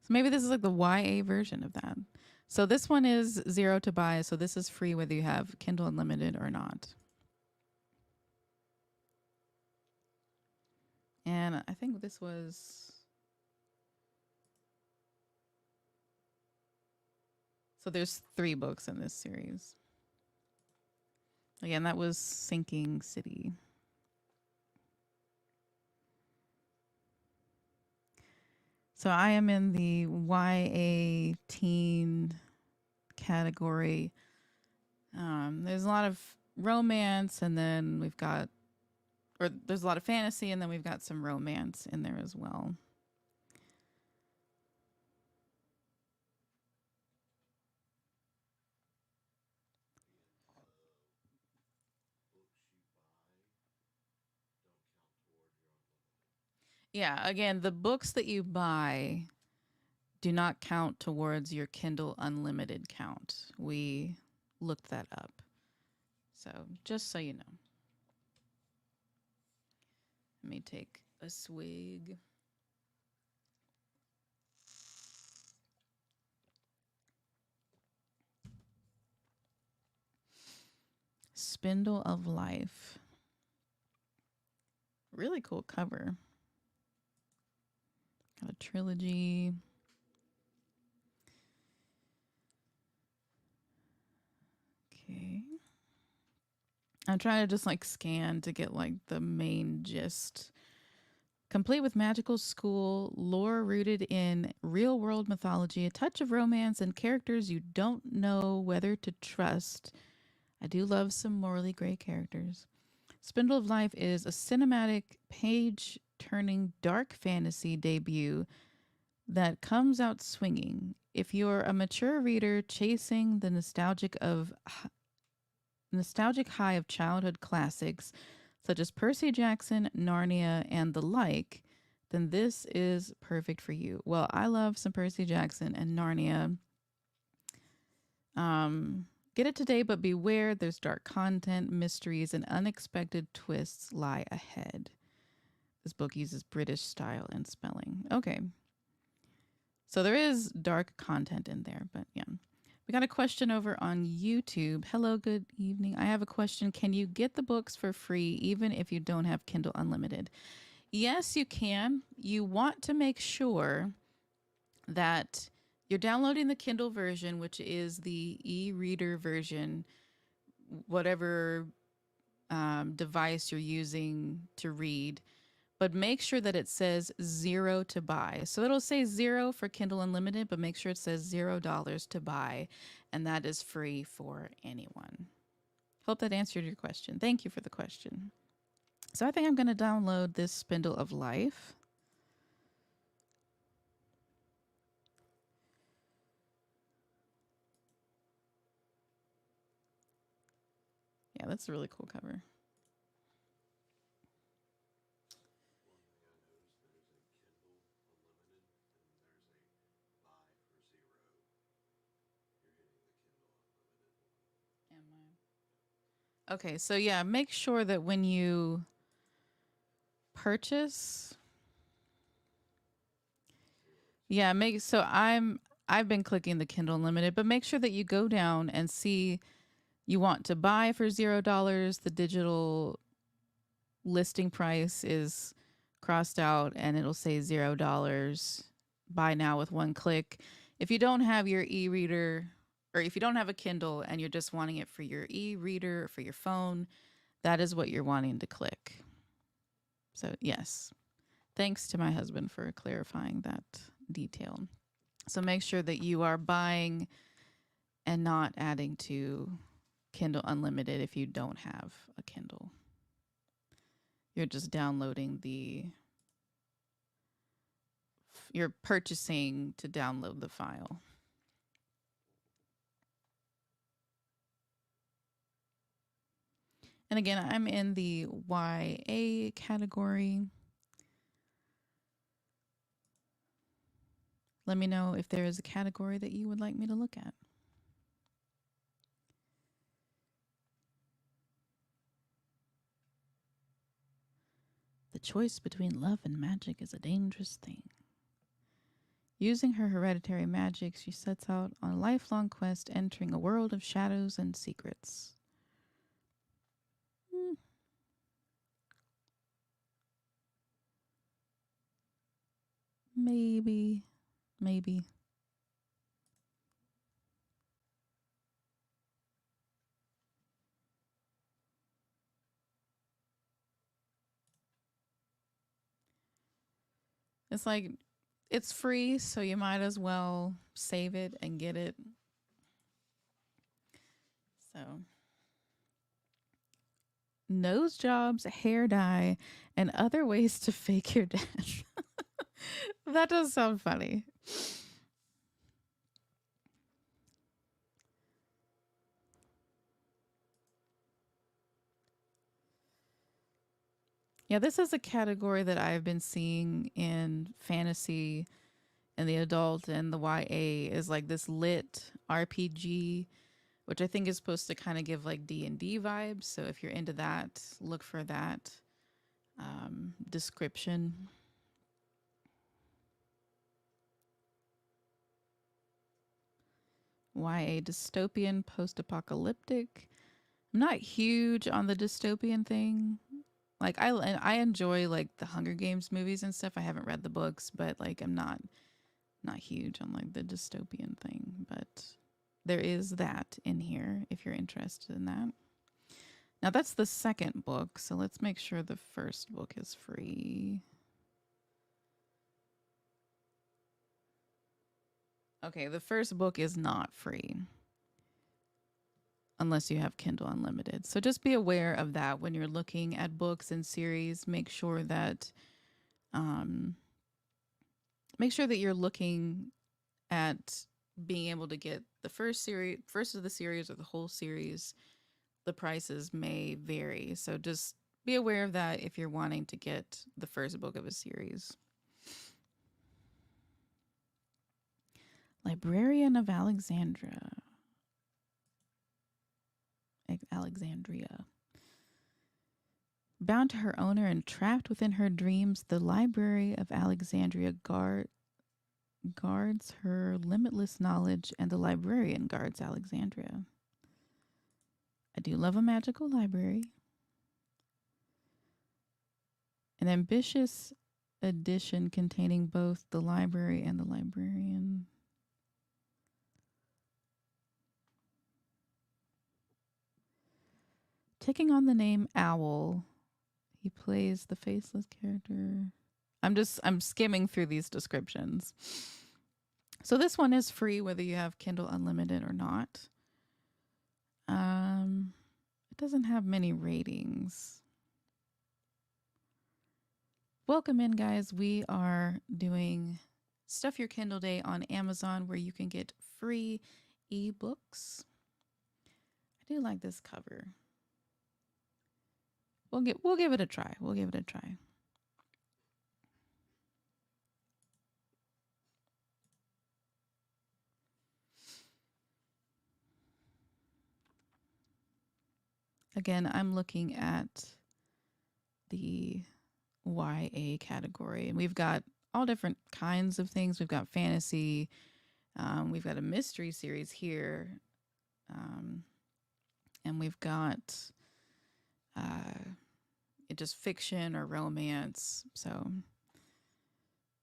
S1: So maybe this is like the YA version of that. So this one is $0 to buy. So this is free whether you have Kindle Unlimited or not. And I think this was... So there's 3 books in this series. Again, that was Sinking City. So I am in the YA teen category. There's a lot of romance, and then we've got, or there's a lot of fantasy, and then we've got some romance in there as well. Yeah, again, the books that you buy do not count towards your Kindle Unlimited count. We looked that up. So just so you know. Let me take a swig. Spindle of Life. Really cool cover. Got a trilogy. Okay. I'm trying to just like scan to get like the main gist. Complete with magical school, lore rooted in real world mythology, a touch of romance, and characters you don't know whether to trust. I do love some morally gray characters. Spindle of Life is a cinematic, page turning dark fantasy debut that comes out swinging. If you're a mature reader chasing the nostalgic high of childhood classics such as Percy Jackson, Narnia, and the like, then this is perfect for you. Well, I love some Percy Jackson and Narnia. Get it today, but beware, there's dark content, mysteries, and unexpected twists lie ahead. This book uses British style and spelling. Okay. So there is dark content in there, but yeah. We got a question over on YouTube. Hello, good evening. I have a question. Can you get the books for free even if you don't have Kindle Unlimited? Yes, you can. You want to make sure that you're downloading the Kindle version, which is the e-reader version, whatever device you're using to read. But make sure that it says $0 to buy. So it'll say 0 for Kindle Unlimited, but make sure it says $0 to buy. And that is free for anyone. Hope that answered your question. Thank you for the question. So I think I'm going to download this Spindle of Life. Yeah, that's a really cool cover. Okay, so yeah, make sure that when you purchase, yeah, make so I've been clicking the Kindle Unlimited, but make sure that you go down and see you want to buy for $0. The digital listing price is crossed out and it'll say $0. Buy now with one click. If you don't have your e-reader or if you don't have a Kindle and you're just wanting it for your e-reader or for your phone, that is what you're wanting to click. So, yes. Thanks to my husband for clarifying that detail. So make sure that you are buying and not adding to Kindle Unlimited if you don't have a Kindle. You're just downloading you're purchasing to download the file. And again, I'm in the YA category. Let me know if there is a category that you would like me to look at. The choice between love and magic is a dangerous thing. Using her hereditary magic, she sets out on a lifelong quest, entering a world of shadows and secrets. Maybe. It's like, it's free, so you might as well save it and get it. So, nose jobs, hair dye, and other ways to fake your death. That does sound funny. Yeah, this is a category that I've been seeing in fantasy and the adult and the YA is like this lit RPG, which I think is supposed to kind of give like D&D vibes. So if you're into that, look for that description. YA dystopian post-apocalyptic. I'm not huge on the dystopian thing. Like I enjoy like the Hunger Games movies and stuff. I haven't read the books, but like I'm not huge on like the dystopian thing, but there is that in here if you're interested in that. Now that's the second book, so let's make sure the first book is free. Okay, the first book is not free unless you have Kindle Unlimited. So just be aware of that when you're looking at books and series. Make sure that you're looking at being able to get the first of the series or the whole series. The prices may vary, so just be aware of that if you're wanting to get the first book of a series. Librarian of Alexandria. Bound to her owner and trapped within her dreams, the Library of Alexandria guards her limitless knowledge, and the librarian guards Alexandria. I do love a magical library. An ambitious edition containing both the library and the librarian. Taking on the name Owl, he plays the faceless character. I'm skimming through these descriptions. So this one is free whether you have Kindle Unlimited or not. It doesn't have many ratings. Welcome in, guys. We are doing Stuff Your Kindle Day on Amazon where you can get free ebooks. I do like this cover. We'll give it a try. Again, I'm looking at the YA category, and we've got all different kinds of things. We've got fantasy. We've got a mystery series here. And we've got just fiction or romance. So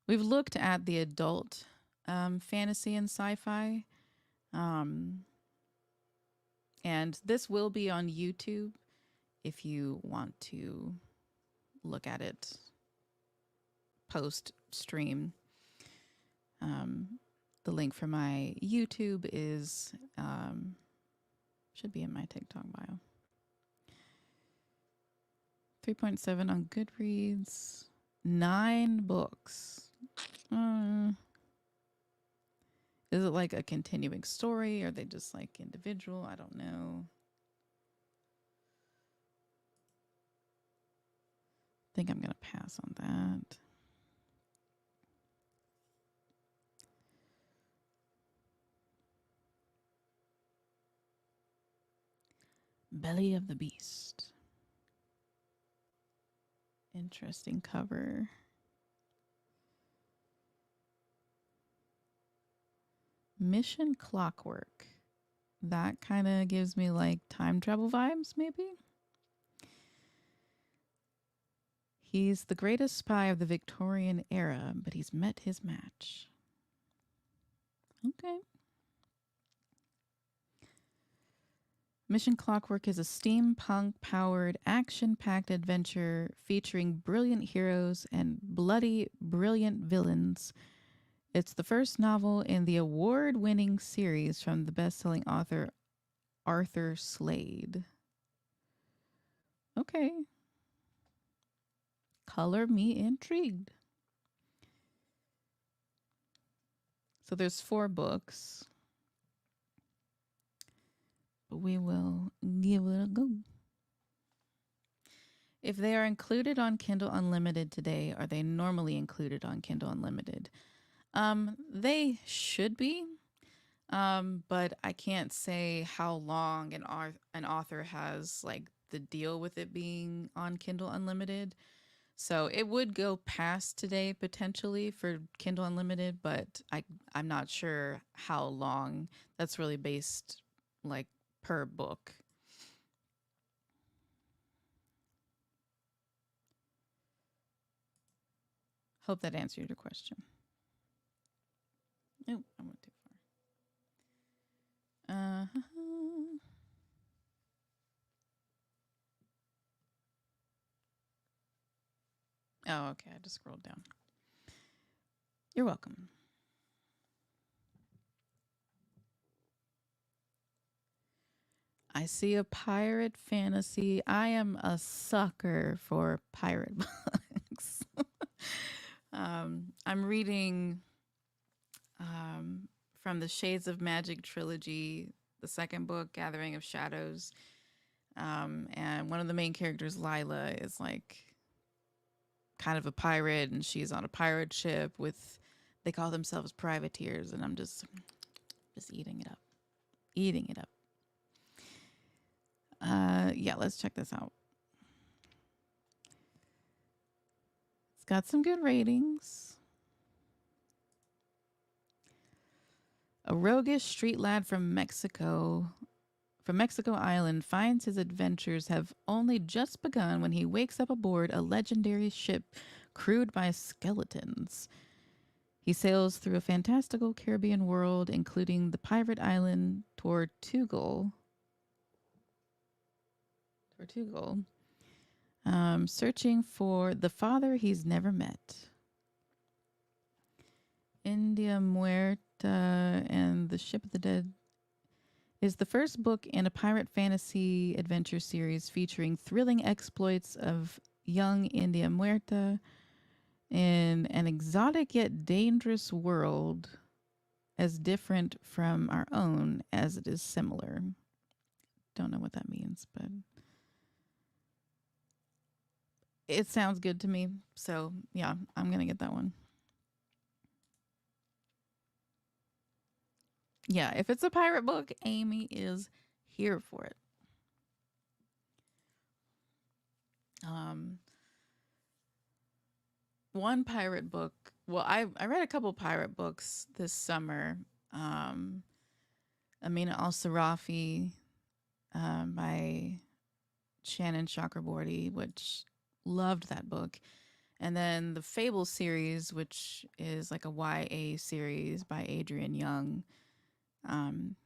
S1: we've looked at the adult fantasy and sci-fi. And this will be on YouTube if you want to look at it post stream. The link for my YouTube is should be in my TikTok bio. 3.7 on Goodreads. 9 books. Is it like a continuing story? Or are they just like individual? I don't know. I think I'm going to pass on that. Belly of the Beast. Interesting cover. Mission Clockwork. That kind of gives me like time travel vibes, maybe. He's the greatest spy of the Victorian era, but he's met his match. Okay. Mission Clockwork is a steampunk-powered, action-packed adventure featuring brilliant heroes and bloody, brilliant villains. It's the first novel in the award-winning series from the best-selling author Arthur Slade. Okay. Color me intrigued. So there's 4 books. But we will give it a go. If they are included on Kindle Unlimited today, are they normally included on Kindle Unlimited? They should be. But I can't say how long an author has like the deal with it being on Kindle Unlimited. So it would go past today potentially for Kindle Unlimited, but I'm not sure how long. That's really based like per book. Hope that answered your question. Oh, I went too far. Oh, okay. I just scrolled down. You're welcome. I see a pirate fantasy. I am a sucker for pirate books. I'm reading from the Shades of Magic trilogy, the second book, Gathering of Shadows. And one of the main characters, Lila, is like kind of a pirate, and she's on a pirate ship with, they call themselves privateers, and I'm just eating it up. Eating it up. Yeah, let's check this out. It's got some good ratings. A roguish street lad from Mexico Island finds his adventures have only just begun when he wakes up aboard a legendary ship crewed by skeletons. He sails through a fantastical Caribbean world, including the pirate island Tortugal, searching for the father he's never met. India Muerta and the Ship of the Dead is the first book in a pirate fantasy adventure series featuring thrilling exploits of young India Muerta in an exotic yet dangerous world as different from our own as it is similar. Don't know what that means, but it sounds good to me. So yeah, I'm going to get that one. Yeah, if it's a pirate book, Amy is here for it. Um, one pirate book. Well, I read a couple pirate books this summer. Um, Amina Al Sarafi by Shannon Chakraborty, which loved that book. And then the Fable series, which is like a YA series by Adrian Young. Um,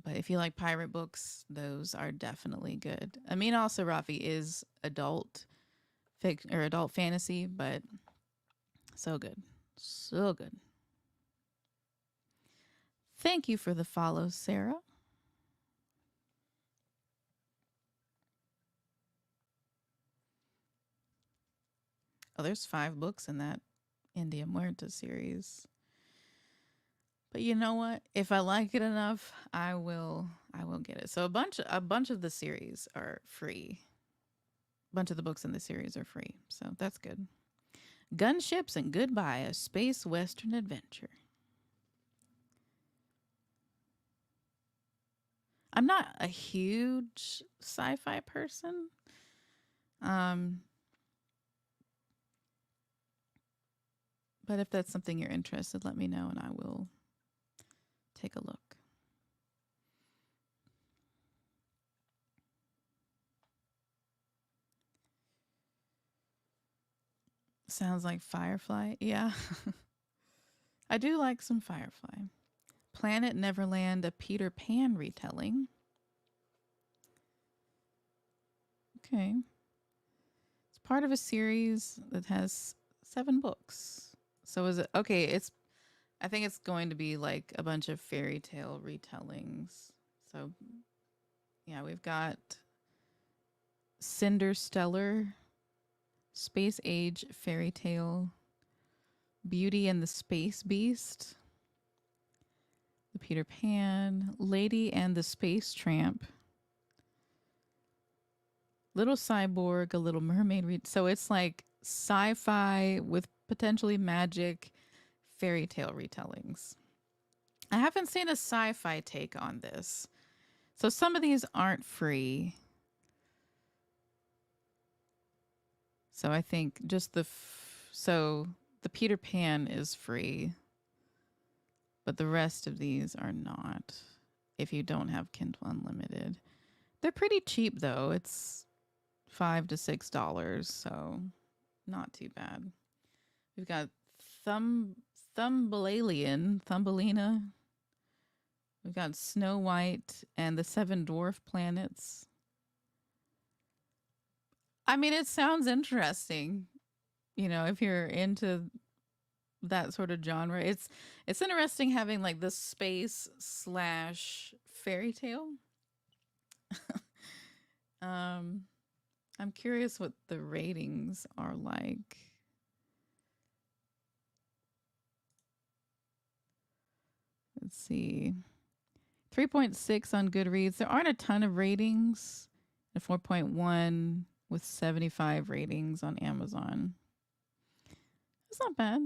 S1: but if you like pirate books, those are definitely good. Amina Al Sarafi is adult or adult fantasy, but so good. So good. Thank you for the follow, Sarah. Oh, there's 5 books in that India Muerta series. But you know what? If I like it enough, I will get it. So a bunch of the series are free. A bunch of the books in the series are free. So that's good. Gunships and Goodbye, a space western adventure. I'm not a huge sci-fi person. But if that's something you're interested, let me know and I will take a look. Sounds like Firefly. Yeah. I do like some Firefly. Planet Neverland, a Peter Pan retelling. Okay. It's part of a series that has 7 books. So is it okay, I think it's going to be like a bunch of fairy tale retellings. So yeah, we've got Cinder Stellar, Space Age Fairy Tale, Beauty and the Space Beast, The Peter Pan, Lady and the Space Tramp, Little Cyborg, A Little Mermaid. So it's like sci-fi with potentially magic fairy tale retellings. I haven't seen a sci-fi take on this. So some of these aren't free. So I think just so the Peter Pan is free, but the rest of these are not if you don't have Kindle Unlimited. They're pretty cheap though. It's $5 to $6, so not too bad. We've got Thumbelina. We've got Snow White and the 7 Dwarf Planets. I mean, it sounds interesting. You know, if you're into that sort of genre, it's interesting having like this space / fairy tale. I'm curious what the ratings are like. Let's see. 3.6 on Goodreads. There aren't a ton of ratings. A 4.1 with 75 ratings on Amazon. It's not bad.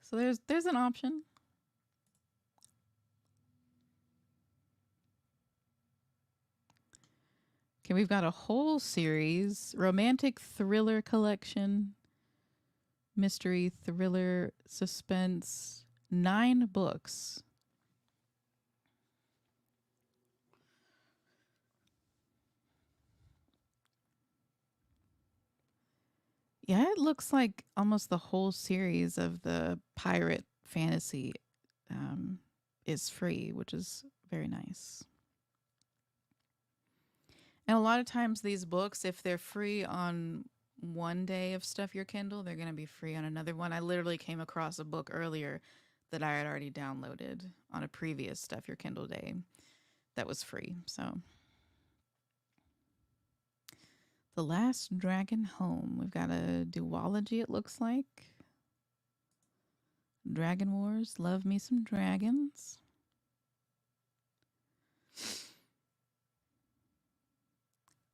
S1: So there's an option. Okay, we've got a whole series, romantic thriller collection, mystery, thriller, suspense, 9 books. Yeah, it looks like almost the whole series of the pirate fantasy is free, which is very nice. And a lot of times these books, if they're free on one day of Stuff Your Kindle, they're going to be free on another one. I literally came across a book earlier that I had already downloaded on a previous Stuff Your Kindle day that was free. So The Last Dragon Home. We've got a duology, it looks like. Dragon Wars, Love Me Some Dragons.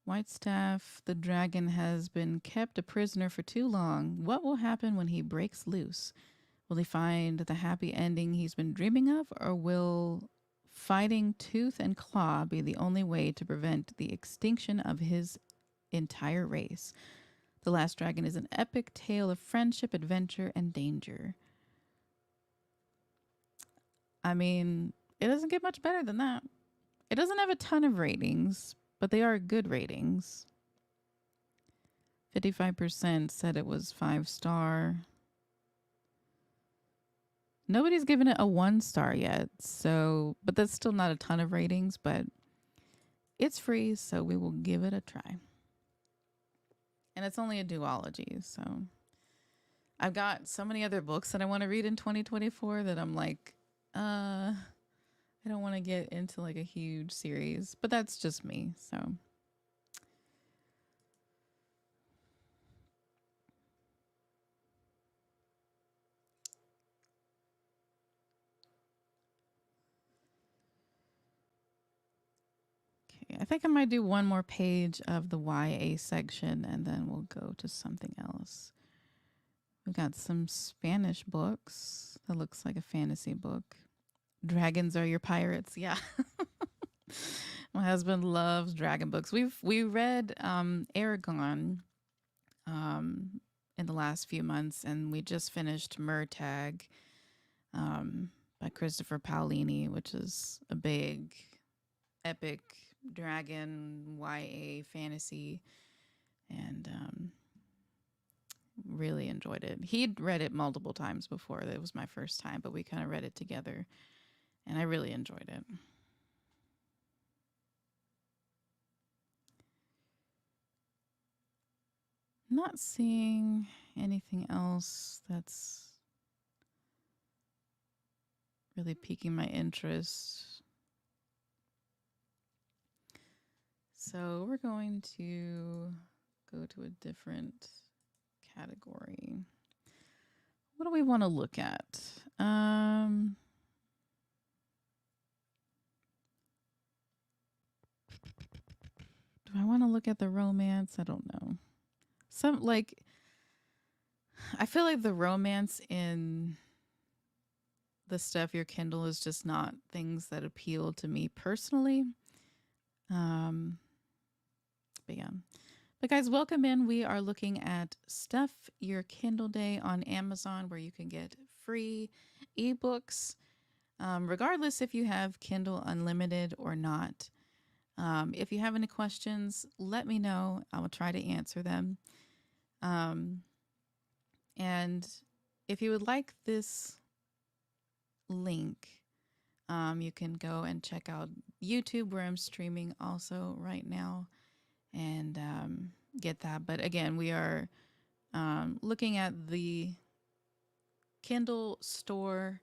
S1: Whitestaff, the dragon has been kept a prisoner for too long. What will happen when he breaks loose? Will he find the happy ending he's been dreaming of, or will fighting tooth and claw be the only way to prevent the extinction of his entire race. The Last Dragon is an epic tale of friendship, adventure, and danger. I mean, it doesn't get much better than that. It doesn't have a ton of ratings, but they are good ratings. 55% said it was 5-star. Nobody's given it a 1-star yet, so, but that's still not a ton of ratings, but it's free, so we will give it a try. And it's only a duology, so I've got so many other books that I want to read in 2024 that I'm like, I don't want to get into like a huge series, but that's just me, so. Okay, I think I might do one more page of the YA section and then we'll go to something else. We've got some Spanish books. That looks like a fantasy book. Dragons are your pirates. Yeah. My husband loves dragon books. We read Aragon in the last few months, and we just finished Murtagh by Christopher Paolini, which is a big, epic dragon YA fantasy, and really enjoyed it. He'd read it multiple times before. It was my first time, but we kind of read it together, and I really enjoyed it. Not seeing anything else that's really piquing my interest. So we're going to go to a different category. What do we want to look at? Do I want to look at the romance? I don't know. I feel like the romance in the stuff your Kindle is just not things that appeal to me personally. But yeah. But guys, welcome in. We are looking at Stuff Your Kindle Day on Amazon, where you can get free ebooks, regardless if you have Kindle Unlimited or not. If you have any questions, let me know. I will try to answer them. And if you would like this link, you can go and check out YouTube, where I'm streaming also right now, and get that. But again, we are looking at the Kindle store,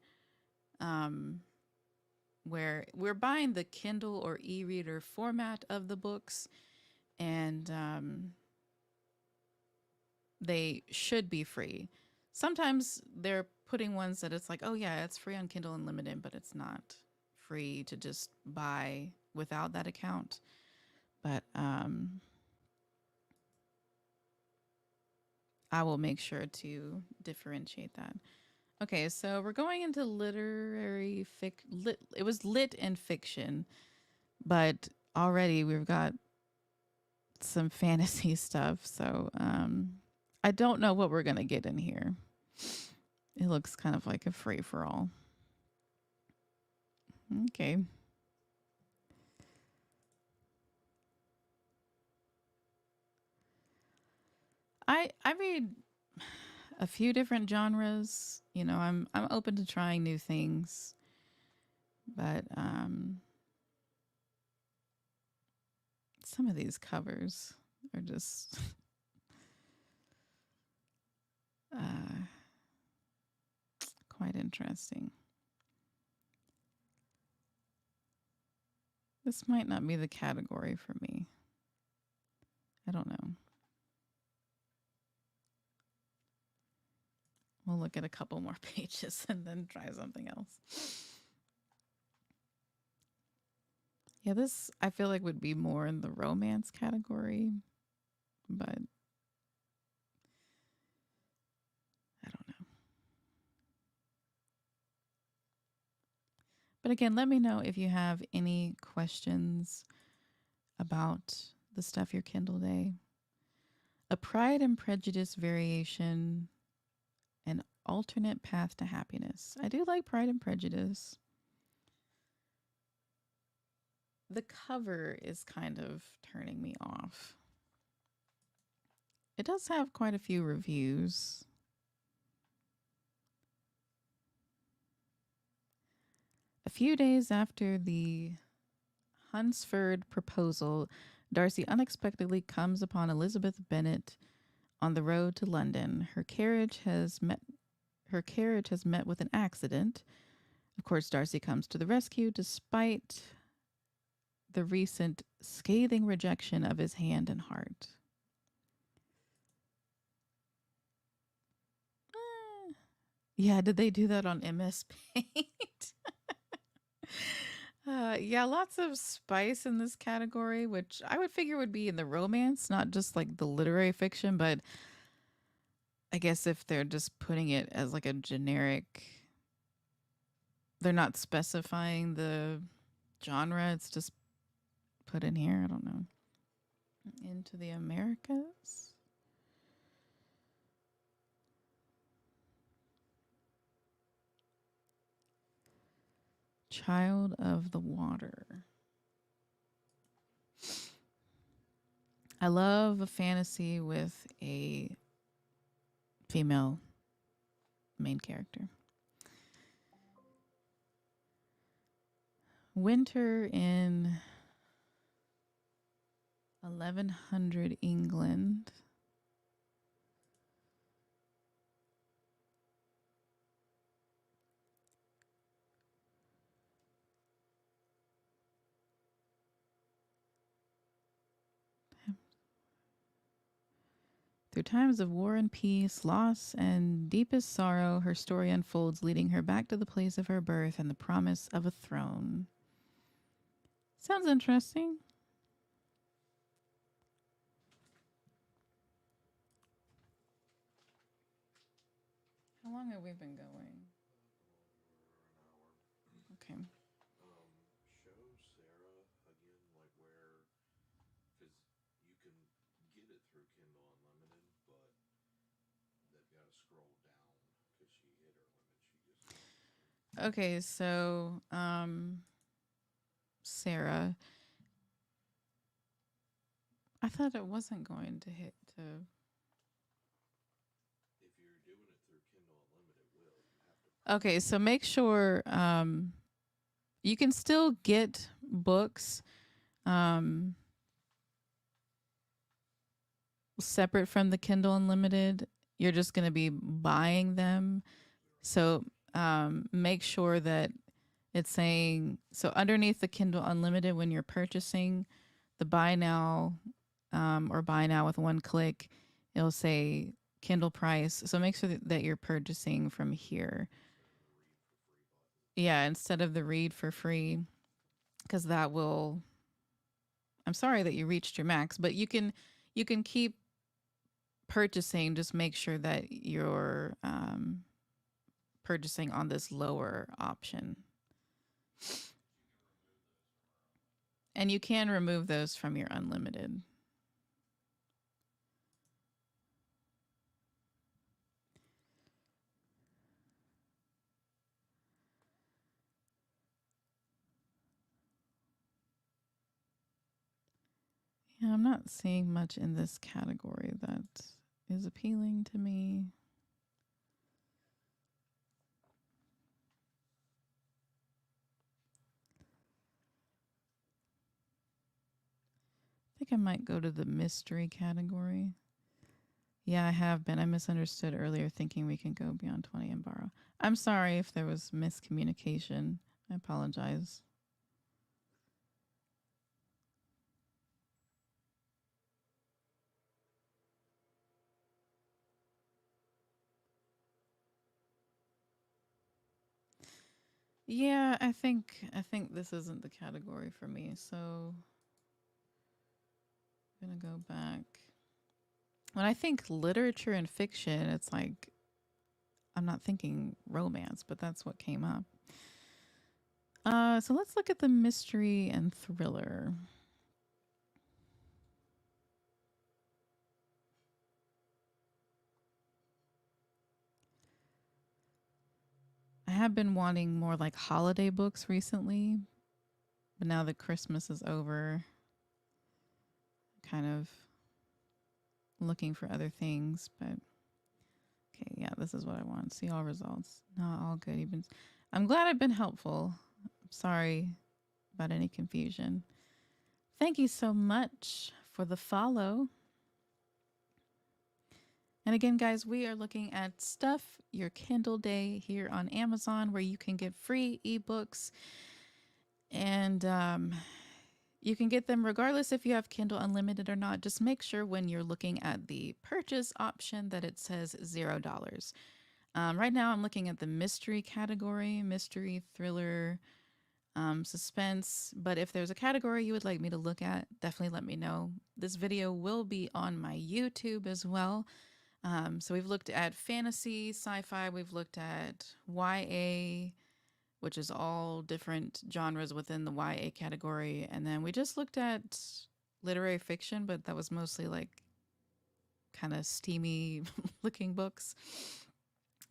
S1: where we're buying the Kindle or e-reader format of the books, and they should be free. Sometimes they're putting ones that it's like, oh yeah, it's free on Kindle Unlimited, but it's not free to just buy without that account. But I will make sure to differentiate that. Okay, so we're going into literary it was lit and fiction, but already we've got some fantasy stuff. So I don't know what we're gonna get in here. It looks kind of like a free for all. Okay. I read a few different genres. You know, I'm open to trying new things. But some of these covers are just quite interesting. This might not be the category for me. I don't know. We'll look at a couple more pages and then try something else. Yeah, this I feel like would be more in the romance category, but I don't know. But again, let me know if you have any questions about the Stuff Your Kindle Day. A Pride and Prejudice variation, an alternate path to happiness. I do like Pride and Prejudice. The cover is kind of turning me off. It does have quite a few reviews. A few days after the Hunsford proposal, Darcy unexpectedly comes upon Elizabeth Bennet on the road to London. Her carriage has met with an accident. Of course, Darcy comes to the rescue despite the recent scathing rejection of his hand and heart. Yeah, did they do that on MS Paint? Yeah, lots of spice in this category, which I would figure would be in the romance, not just like the literary fiction, but I guess if they're just putting it as like a generic, they're not specifying the genre, it's just put in here. I don't know. Into the Americas. Child of the Water. I love a fantasy with a female main character. Winter in 1100 England. Through times of war and peace, loss, and deepest sorrow, her story unfolds, leading her back to the place of her birth and the promise of a throne. Sounds interesting. How long have we been going? Okay.
S2: Show Sarah again, like where, because you can get it through Kindle Unlimited, but they've got to scroll down because she hit her limit. She just
S1: Okay, so Sarah. I thought it wasn't going to hit to.
S2: if you're doing it through Kindle Unlimited, will you have to?
S1: Okay, so make sure you can still get books separate from the Kindle Unlimited. You're just going to be buying them. So make sure that it's saying, so underneath the Kindle Unlimited, when you're purchasing the buy now or buy now with one click, it'll say Kindle price. So make sure that you're purchasing from here. Yeah, instead of the read for free, because that will. I'm sorry that you reached your max, but you can keep purchasing. Just make sure that you're purchasing on this lower option. And you can remove those from your unlimited. Yeah, I'm not seeing much in this category that is appealing to me. I think I might go to the mystery category. Yeah, I have been. I misunderstood earlier thinking we can go beyond 20 and borrow. I'm sorry if there was miscommunication. I apologize. Yeah, I think this isn't the category for me. So I'm going to go back. When I think literature and fiction, it's like I'm not thinking romance, but that's what came up. So let's look at the mystery and thriller. I have been wanting more like holiday books recently, but now that Christmas is over, kind of looking for other things. But okay, yeah, this is what I want. See all results. Not all good. Even I'm glad I've been helpful. I'm sorry about any confusion. Thank you so much for the follow. And again, guys, we are looking at Stuff Your Kindle Day here on Amazon, where you can get free ebooks. And you can get them regardless if you have Kindle Unlimited or not. Just make sure when you're looking at the purchase option that it says $0. Right now, I'm looking at the mystery category, mystery, thriller, suspense. But if there's a category you would like me to look at, definitely let me know. This video will be on my YouTube as well. So we've looked at fantasy, sci-fi, we've looked at YA, which is all different genres within the YA category. And then we just looked at literary fiction, but that was mostly like kind of steamy looking books.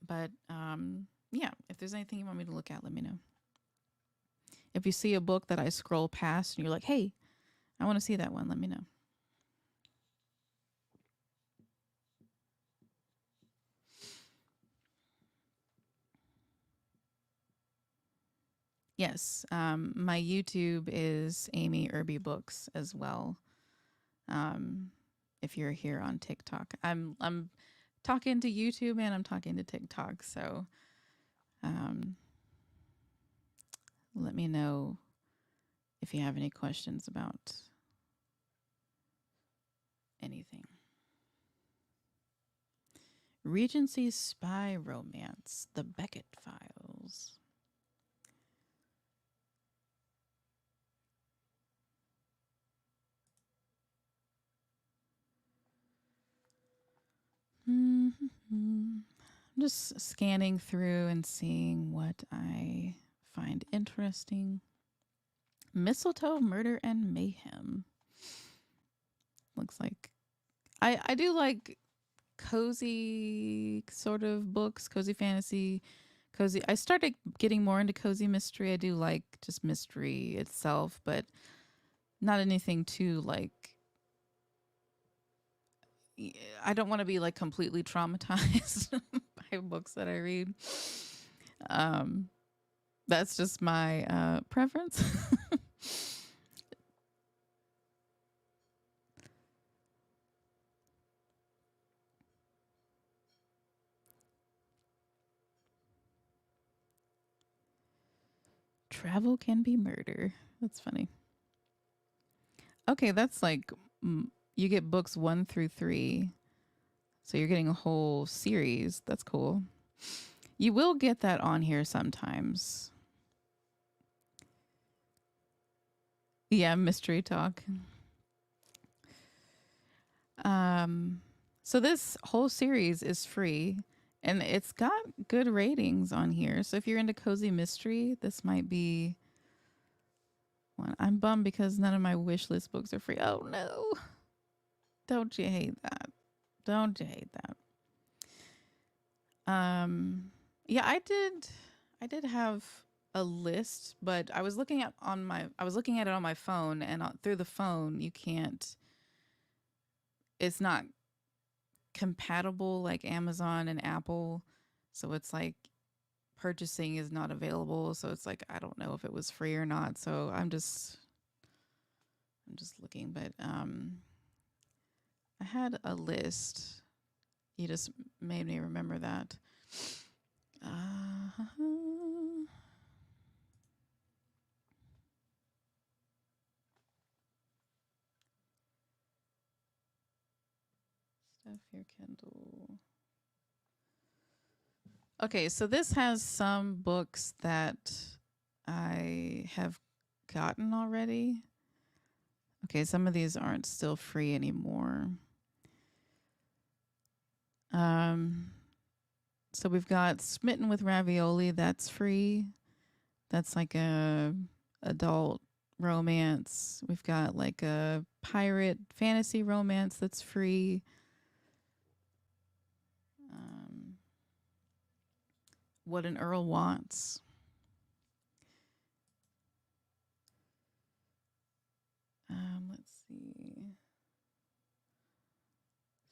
S1: But yeah, if there's anything you want me to look at, let me know. If you see a book that I scroll past and you're like, hey, I want to see that one, let me know. Yes, my YouTube is Amy Irby Books as well. If you're here on TikTok, I'm talking to YouTube and I'm talking to TikTok. So, let me know if you have any questions about anything. Regency spy romance, The Beckett Files. I'm just scanning through and seeing what I find interesting. Mistletoe Murder and Mayhem. Looks like I do like cozy sort of books, cozy fantasy, cozy. I started getting more into cozy mystery. I do like just mystery itself, but not anything too like I don't want to be like completely traumatized by books that I read. That's just my preference. Travel can be murder. That's funny. Okay, that's like you get books 1 through 3. So you're getting a whole series. That's cool. You will get that on here sometimes. Yeah, mystery talk. So this whole series is free and it's got good ratings on here. So if you're into cozy mystery, this might be one. I'm bummed because none of my wish list books are free. Oh no. Don't you hate that? Don't you hate that? Yeah, I did have a list, but I was looking at it on my phone, and through the phone you can't. It's not compatible like Amazon and Apple, so it's like purchasing is not available. So it's like I don't know if it was free or not. So I'm just looking, but I had a list. You just made me remember that. Stuff Your Kindle. Okay, so this has some books that I have gotten already. Okay, some of these aren't still free anymore. So we've got Smitten with Ravioli, that's free. That's like a adult romance. We've got like a pirate fantasy romance that's free. Um, what an Earl Wants. Let's see.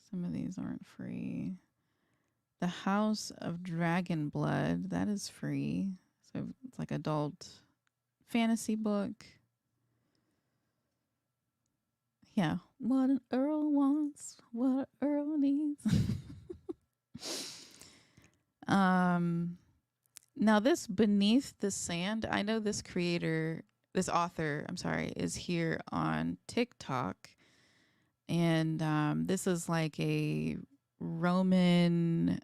S1: Some of these aren't free. The House of Dragon Blood, that is free. So it's like adult fantasy book. Yeah. What an Earl wants, what an Earl needs. Now this Beneath the Sand, I know this creator, this author, I'm sorry, is here on TikTok. And this is like a Roman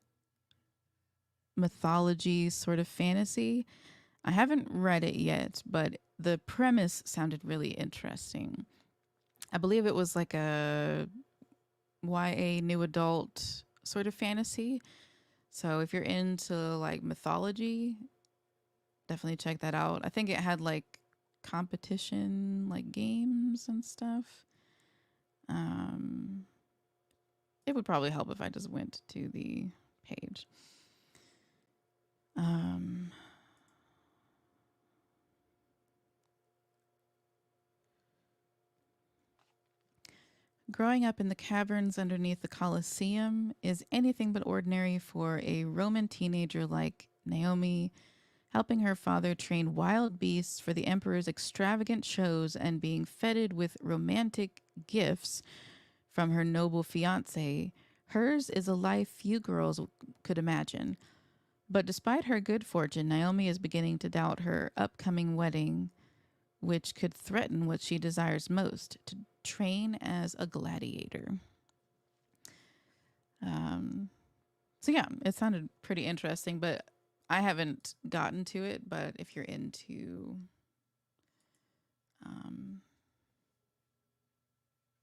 S1: mythology sort of fantasy. I haven't read it yet, but the premise sounded really interesting. I believe it was like a YA new adult sort of fantasy. So if you're into like mythology, definitely check that out. I think it had like competition, like games and stuff. It would probably help if I just went to the page. Growing up in the caverns underneath the Colosseum is anything but ordinary for a Roman teenager like Naomi, helping her father train wild beasts for the emperor's extravagant shows and being feted with romantic gifts from her noble fiancé. Hers is a life few girls could imagine. But despite her good fortune, Naomi is beginning to doubt her upcoming wedding, which could threaten what she desires most, to train as a gladiator. So yeah, it sounded pretty interesting, but I haven't gotten to it. But if you're into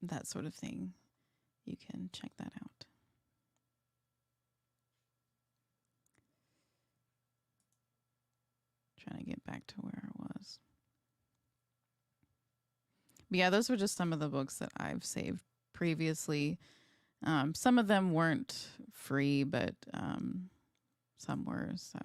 S1: that sort of thing, you can check that out. Trying to get back to where I was. But yeah, those were just some of the books that I've saved previously. Some of them weren't free, but some were. So,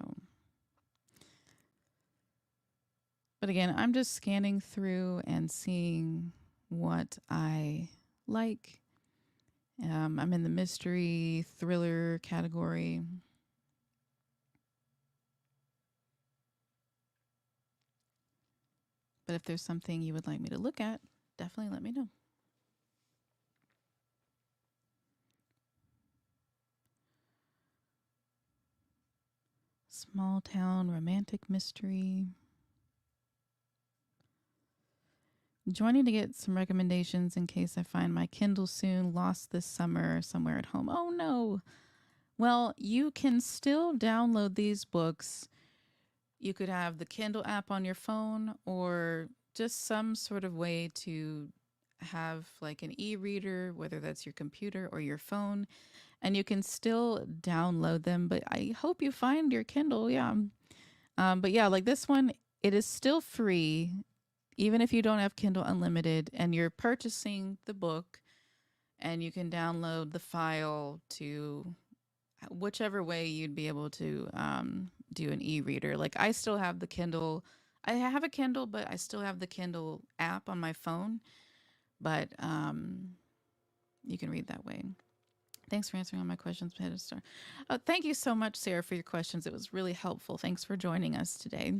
S1: but again, I'm just scanning through and seeing what I like. I'm in the mystery thriller category. But if there's something you would like me to look at, definitely let me know. Small town romantic mystery. Joining to get some recommendations in case I find my Kindle soon, lost this summer somewhere at home. Oh no. Well, you can still download these books. You could have the Kindle app on your phone or just some sort of way to have like an e-reader, whether that's your computer or your phone, and you can still download them. But I hope you find your Kindle. Yeah. But yeah, like this one, it is still free, even if you don't have Kindle Unlimited and you're purchasing the book, and you can download the file to whichever way you'd be able to do an e-reader. Like I still have the Kindle. I have a Kindle, but I still have the Kindle app on my phone. But you can read that way. Thanks for answering all my questions, Star. Thank you so much, Sarah, for your questions. It was really helpful. Thanks for joining us today.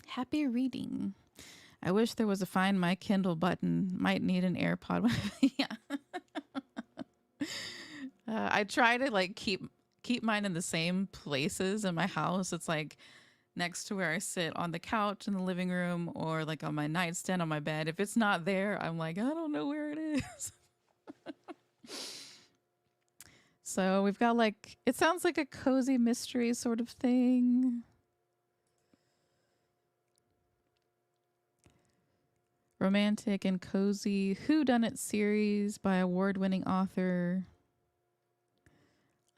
S1: Happy reading. I wish there was a Find My Kindle button. Might need an AirPod. Yeah. I try to like keep mine in the same places in my house. It's like next to where I sit on the couch in the living room or like on my nightstand on my bed. If it's not there, I'm like, I don't know where it is. So we've got like, it sounds like a cozy mystery sort of thing. Romantic and cozy whodunit series by award-winning author.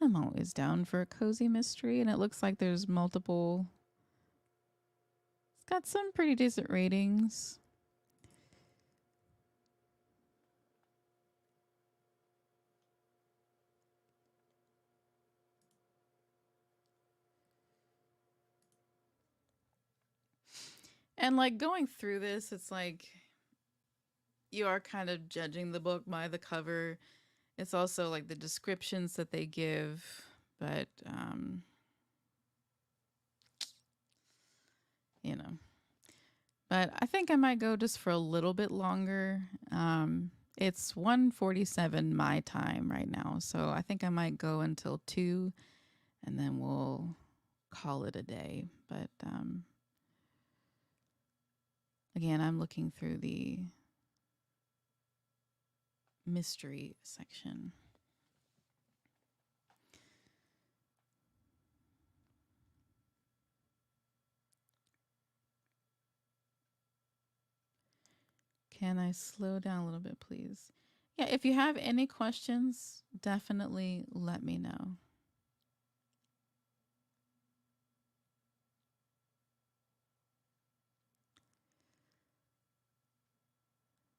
S1: I'm always down for a cozy mystery, and it looks like there's multiple It's got some pretty decent ratings. And like going through this, it's like you are kind of judging the book by the cover. It's also like the descriptions that they give, but you know. But I think I might go just for a little bit longer. It's 1:47 my time right now, so I think I might go until 2 and then we'll call it a day. But again, I'm looking through the mystery section. Can I slow down a little bit, please? Yeah, if you have any questions, definitely let me know.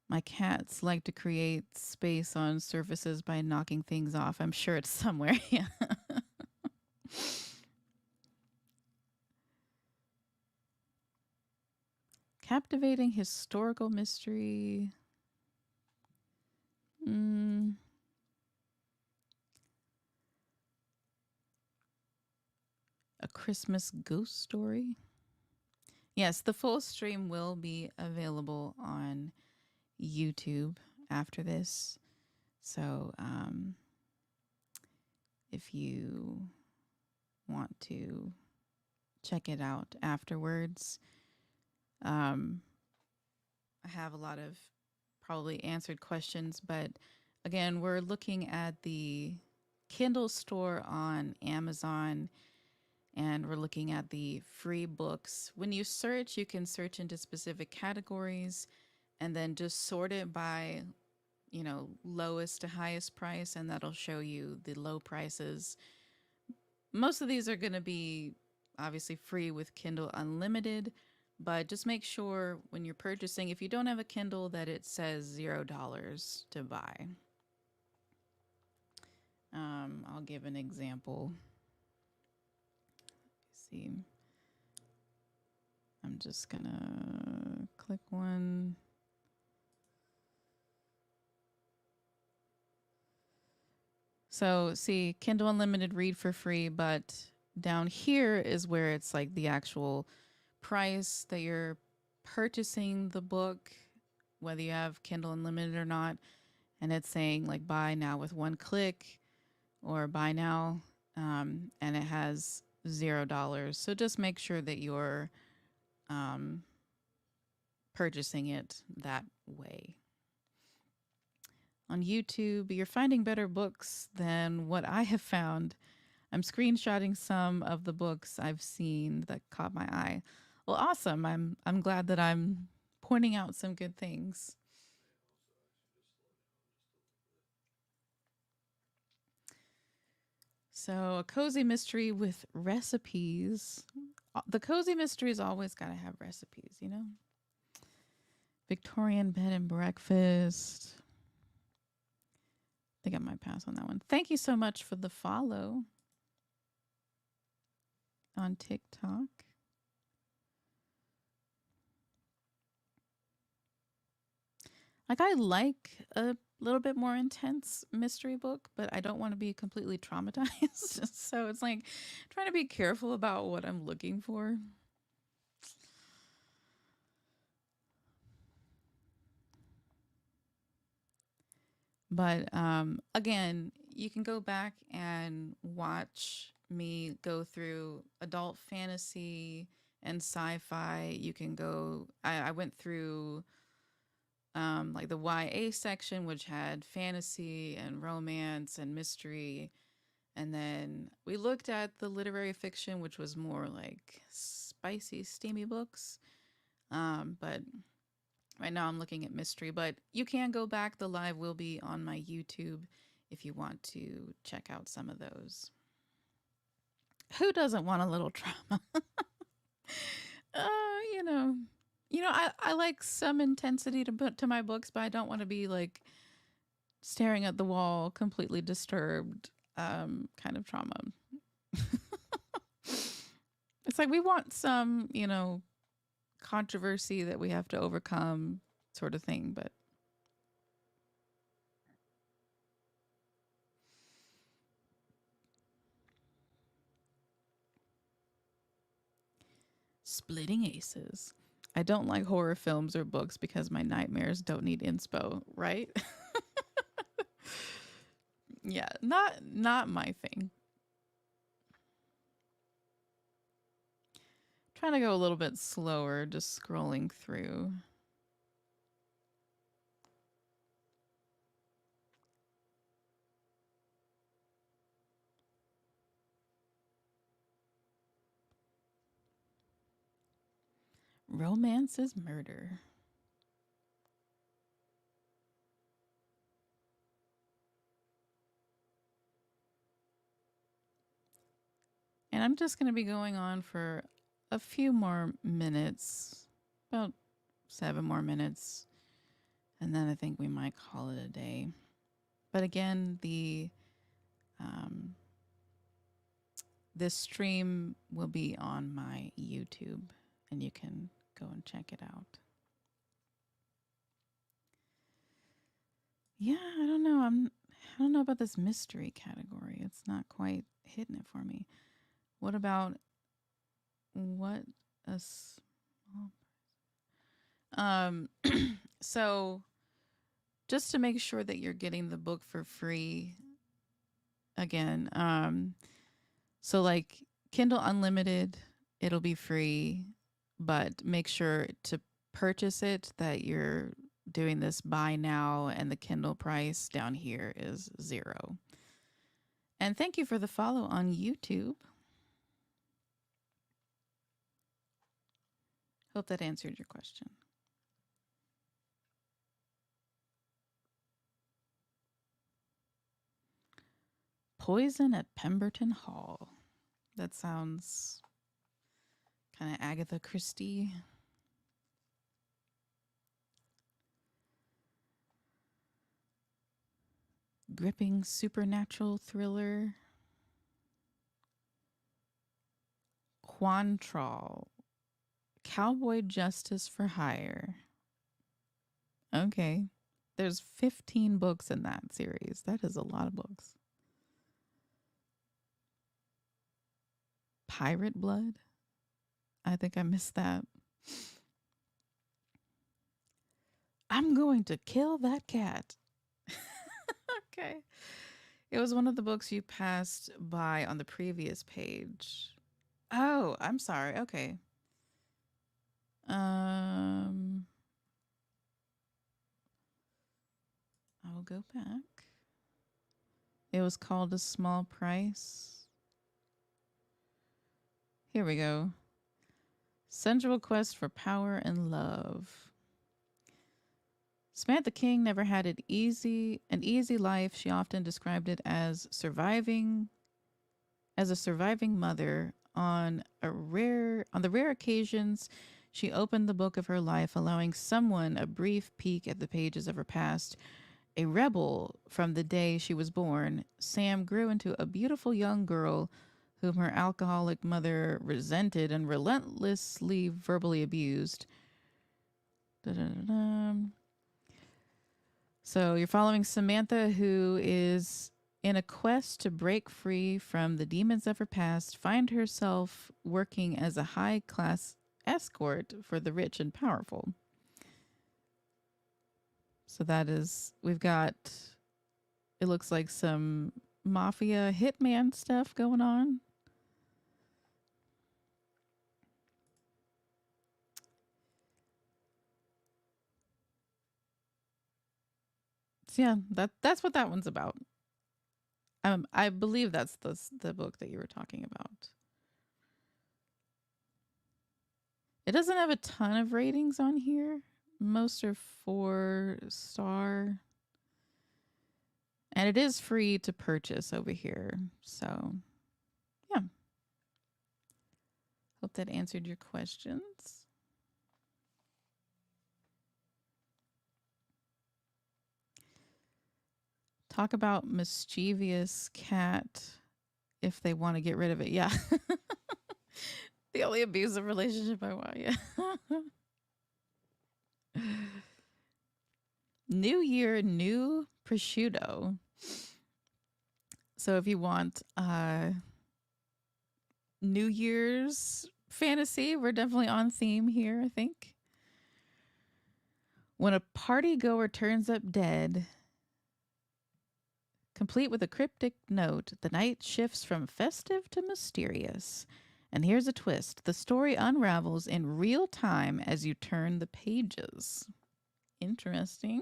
S1: My cats like to create space on surfaces by knocking things off. I'm sure it's somewhere. Yeah. Captivating historical mystery. A Christmas ghost story. Yes, the full stream will be available on YouTube after this. So if you want to check it out afterwards, I have a lot of probably answered questions, but again, we're looking at the Kindle store on Amazon and we're looking at the free books. When you search, you can search into specific categories and then just sort it by, lowest to highest price, and that'll show you the low prices. Most of these are going to be obviously free with Kindle Unlimited, but just make sure when you're purchasing, if you don't have a Kindle, that it says $0 to buy. I'll give an example. Let's see. I'm just gonna click one. So see, Kindle Unlimited read for free, but down here is where it's like the actual price that you're purchasing the book, whether you have Kindle Unlimited or not. And it's saying like buy now with one click or buy now. And it has $0. So just make sure that you're purchasing it that way. On YouTube, you're finding better books than what I have found. I'm screenshotting some of the books I've seen that caught my eye. Well, awesome. I'm glad that I'm pointing out some good things. So, a cozy mystery with recipes. The cozy mystery's always got to have recipes, Victorian bed and breakfast. I think I might pass on that one. Thank you so much for the follow on TikTok. Like, I like a little bit more intense mystery book, but I don't want to be completely traumatized. So it's like trying to be careful about what I'm looking for. But again, you can go back and watch me go through adult fantasy and sci-fi. You can go, I went through like the YA section, which had fantasy and romance and mystery. And then we looked at the literary fiction, which was more like spicy, steamy books. But right now I'm looking at mystery, but you can go back. The live will be on my YouTube if you want to check out some of those. Who doesn't want a little trauma? I like some intensity to put to my books, but I don't want to be like staring at the wall, completely disturbed, kind of trauma. It's like we want some, controversy that we have to overcome, sort of thing. But splitting aces. I don't like horror films or books because my nightmares don't need inspo, right? Yeah, not my thing. Trying to go a little bit slower, just scrolling through. Romance is murder. And I'm just going to be going on for a few more minutes, about 7 more minutes. And then I think we might call it a day. But again, um, this stream will be on my YouTube, and you can go and check it out. Yeah, I don't know. I don't know about this mystery category. It's not quite hitting it for me. What about what a small so just to make sure that you're getting the book for free again, so like Kindle Unlimited, it'll be free, but make sure to purchase it that you're doing this buy now, and the Kindle price down here is 0. And thank you for the follow on YouTube. Hope that answered your question. Poison at Pemberton Hall. That sounds kind of Agatha Christie. Gripping supernatural thriller. Quantrall. Cowboy Justice for Hire. Okay. There's 15 books in that series. That is a lot of books. Pirate Blood. I think I missed that. I'm going to kill that cat. Okay. It was one of the books you passed by on the previous page. Oh, I'm sorry. Okay. I will go back. It was called A Small Price. Here we go. Sensual Quest for Power and Love. Samantha King never had an easy life. She often described it as a surviving mother. On the rare occasions she opened the book of her life, allowing someone a brief peek at the pages of her past. A rebel from the day she was born, Sam grew into a beautiful young girl whom her alcoholic mother resented and relentlessly verbally abused. Da-da-da-da. So you're following Samantha, who is in a quest to break free from the demons of her past, find herself working as a high-class escort for the rich and powerful. So that is, we've got, it looks like some mafia hitman stuff going on. So yeah, that's what that one's about. I believe that's the book that you were talking about. It doesn't have a ton of ratings on here. Most are 4-star. And it is free to purchase over here. So, yeah. Hope that answered your questions. Talk about mischievous cat if they want to get rid of it. Yeah. The only abusive relationship I want. Yeah. New year, new prosciutto. So if you want New Year's fantasy, we're definitely on theme here, I think. When a party goer turns up dead, complete with a cryptic note, the night shifts from festive to mysterious. And here's a twist: the story unravels in real time as you turn the pages. Interesting.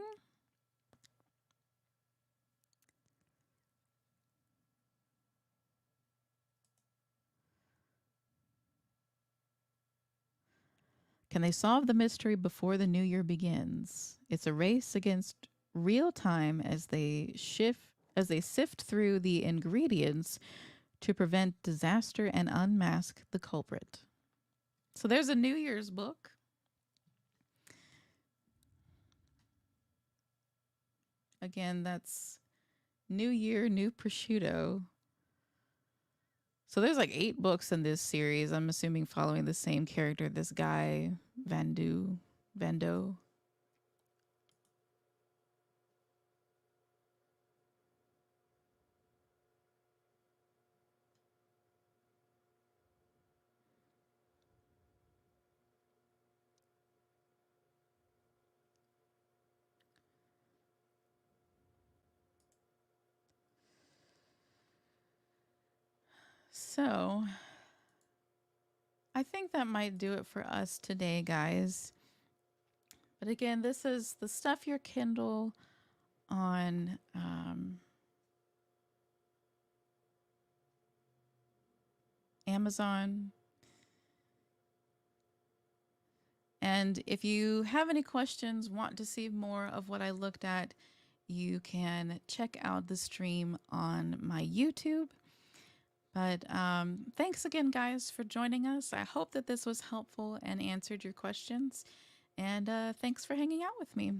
S1: Can they solve the mystery before the new year begins? It's a race against real time as they sift through the ingredients to prevent disaster and unmask the culprit. So there's a New Year's book. Again, that's New Year, New Prosciutto. So there's like 8 books in this series. I'm assuming following the same character, this guy, Vando. So I think that might do it for us today, guys. But again, this is the Stuff Your Kindle on Amazon. And if you have any questions, want to see more of what I looked at, you can check out the stream on my YouTube. But thanks again, guys, for joining us. I hope that this was helpful and answered your questions. And thanks for hanging out with me.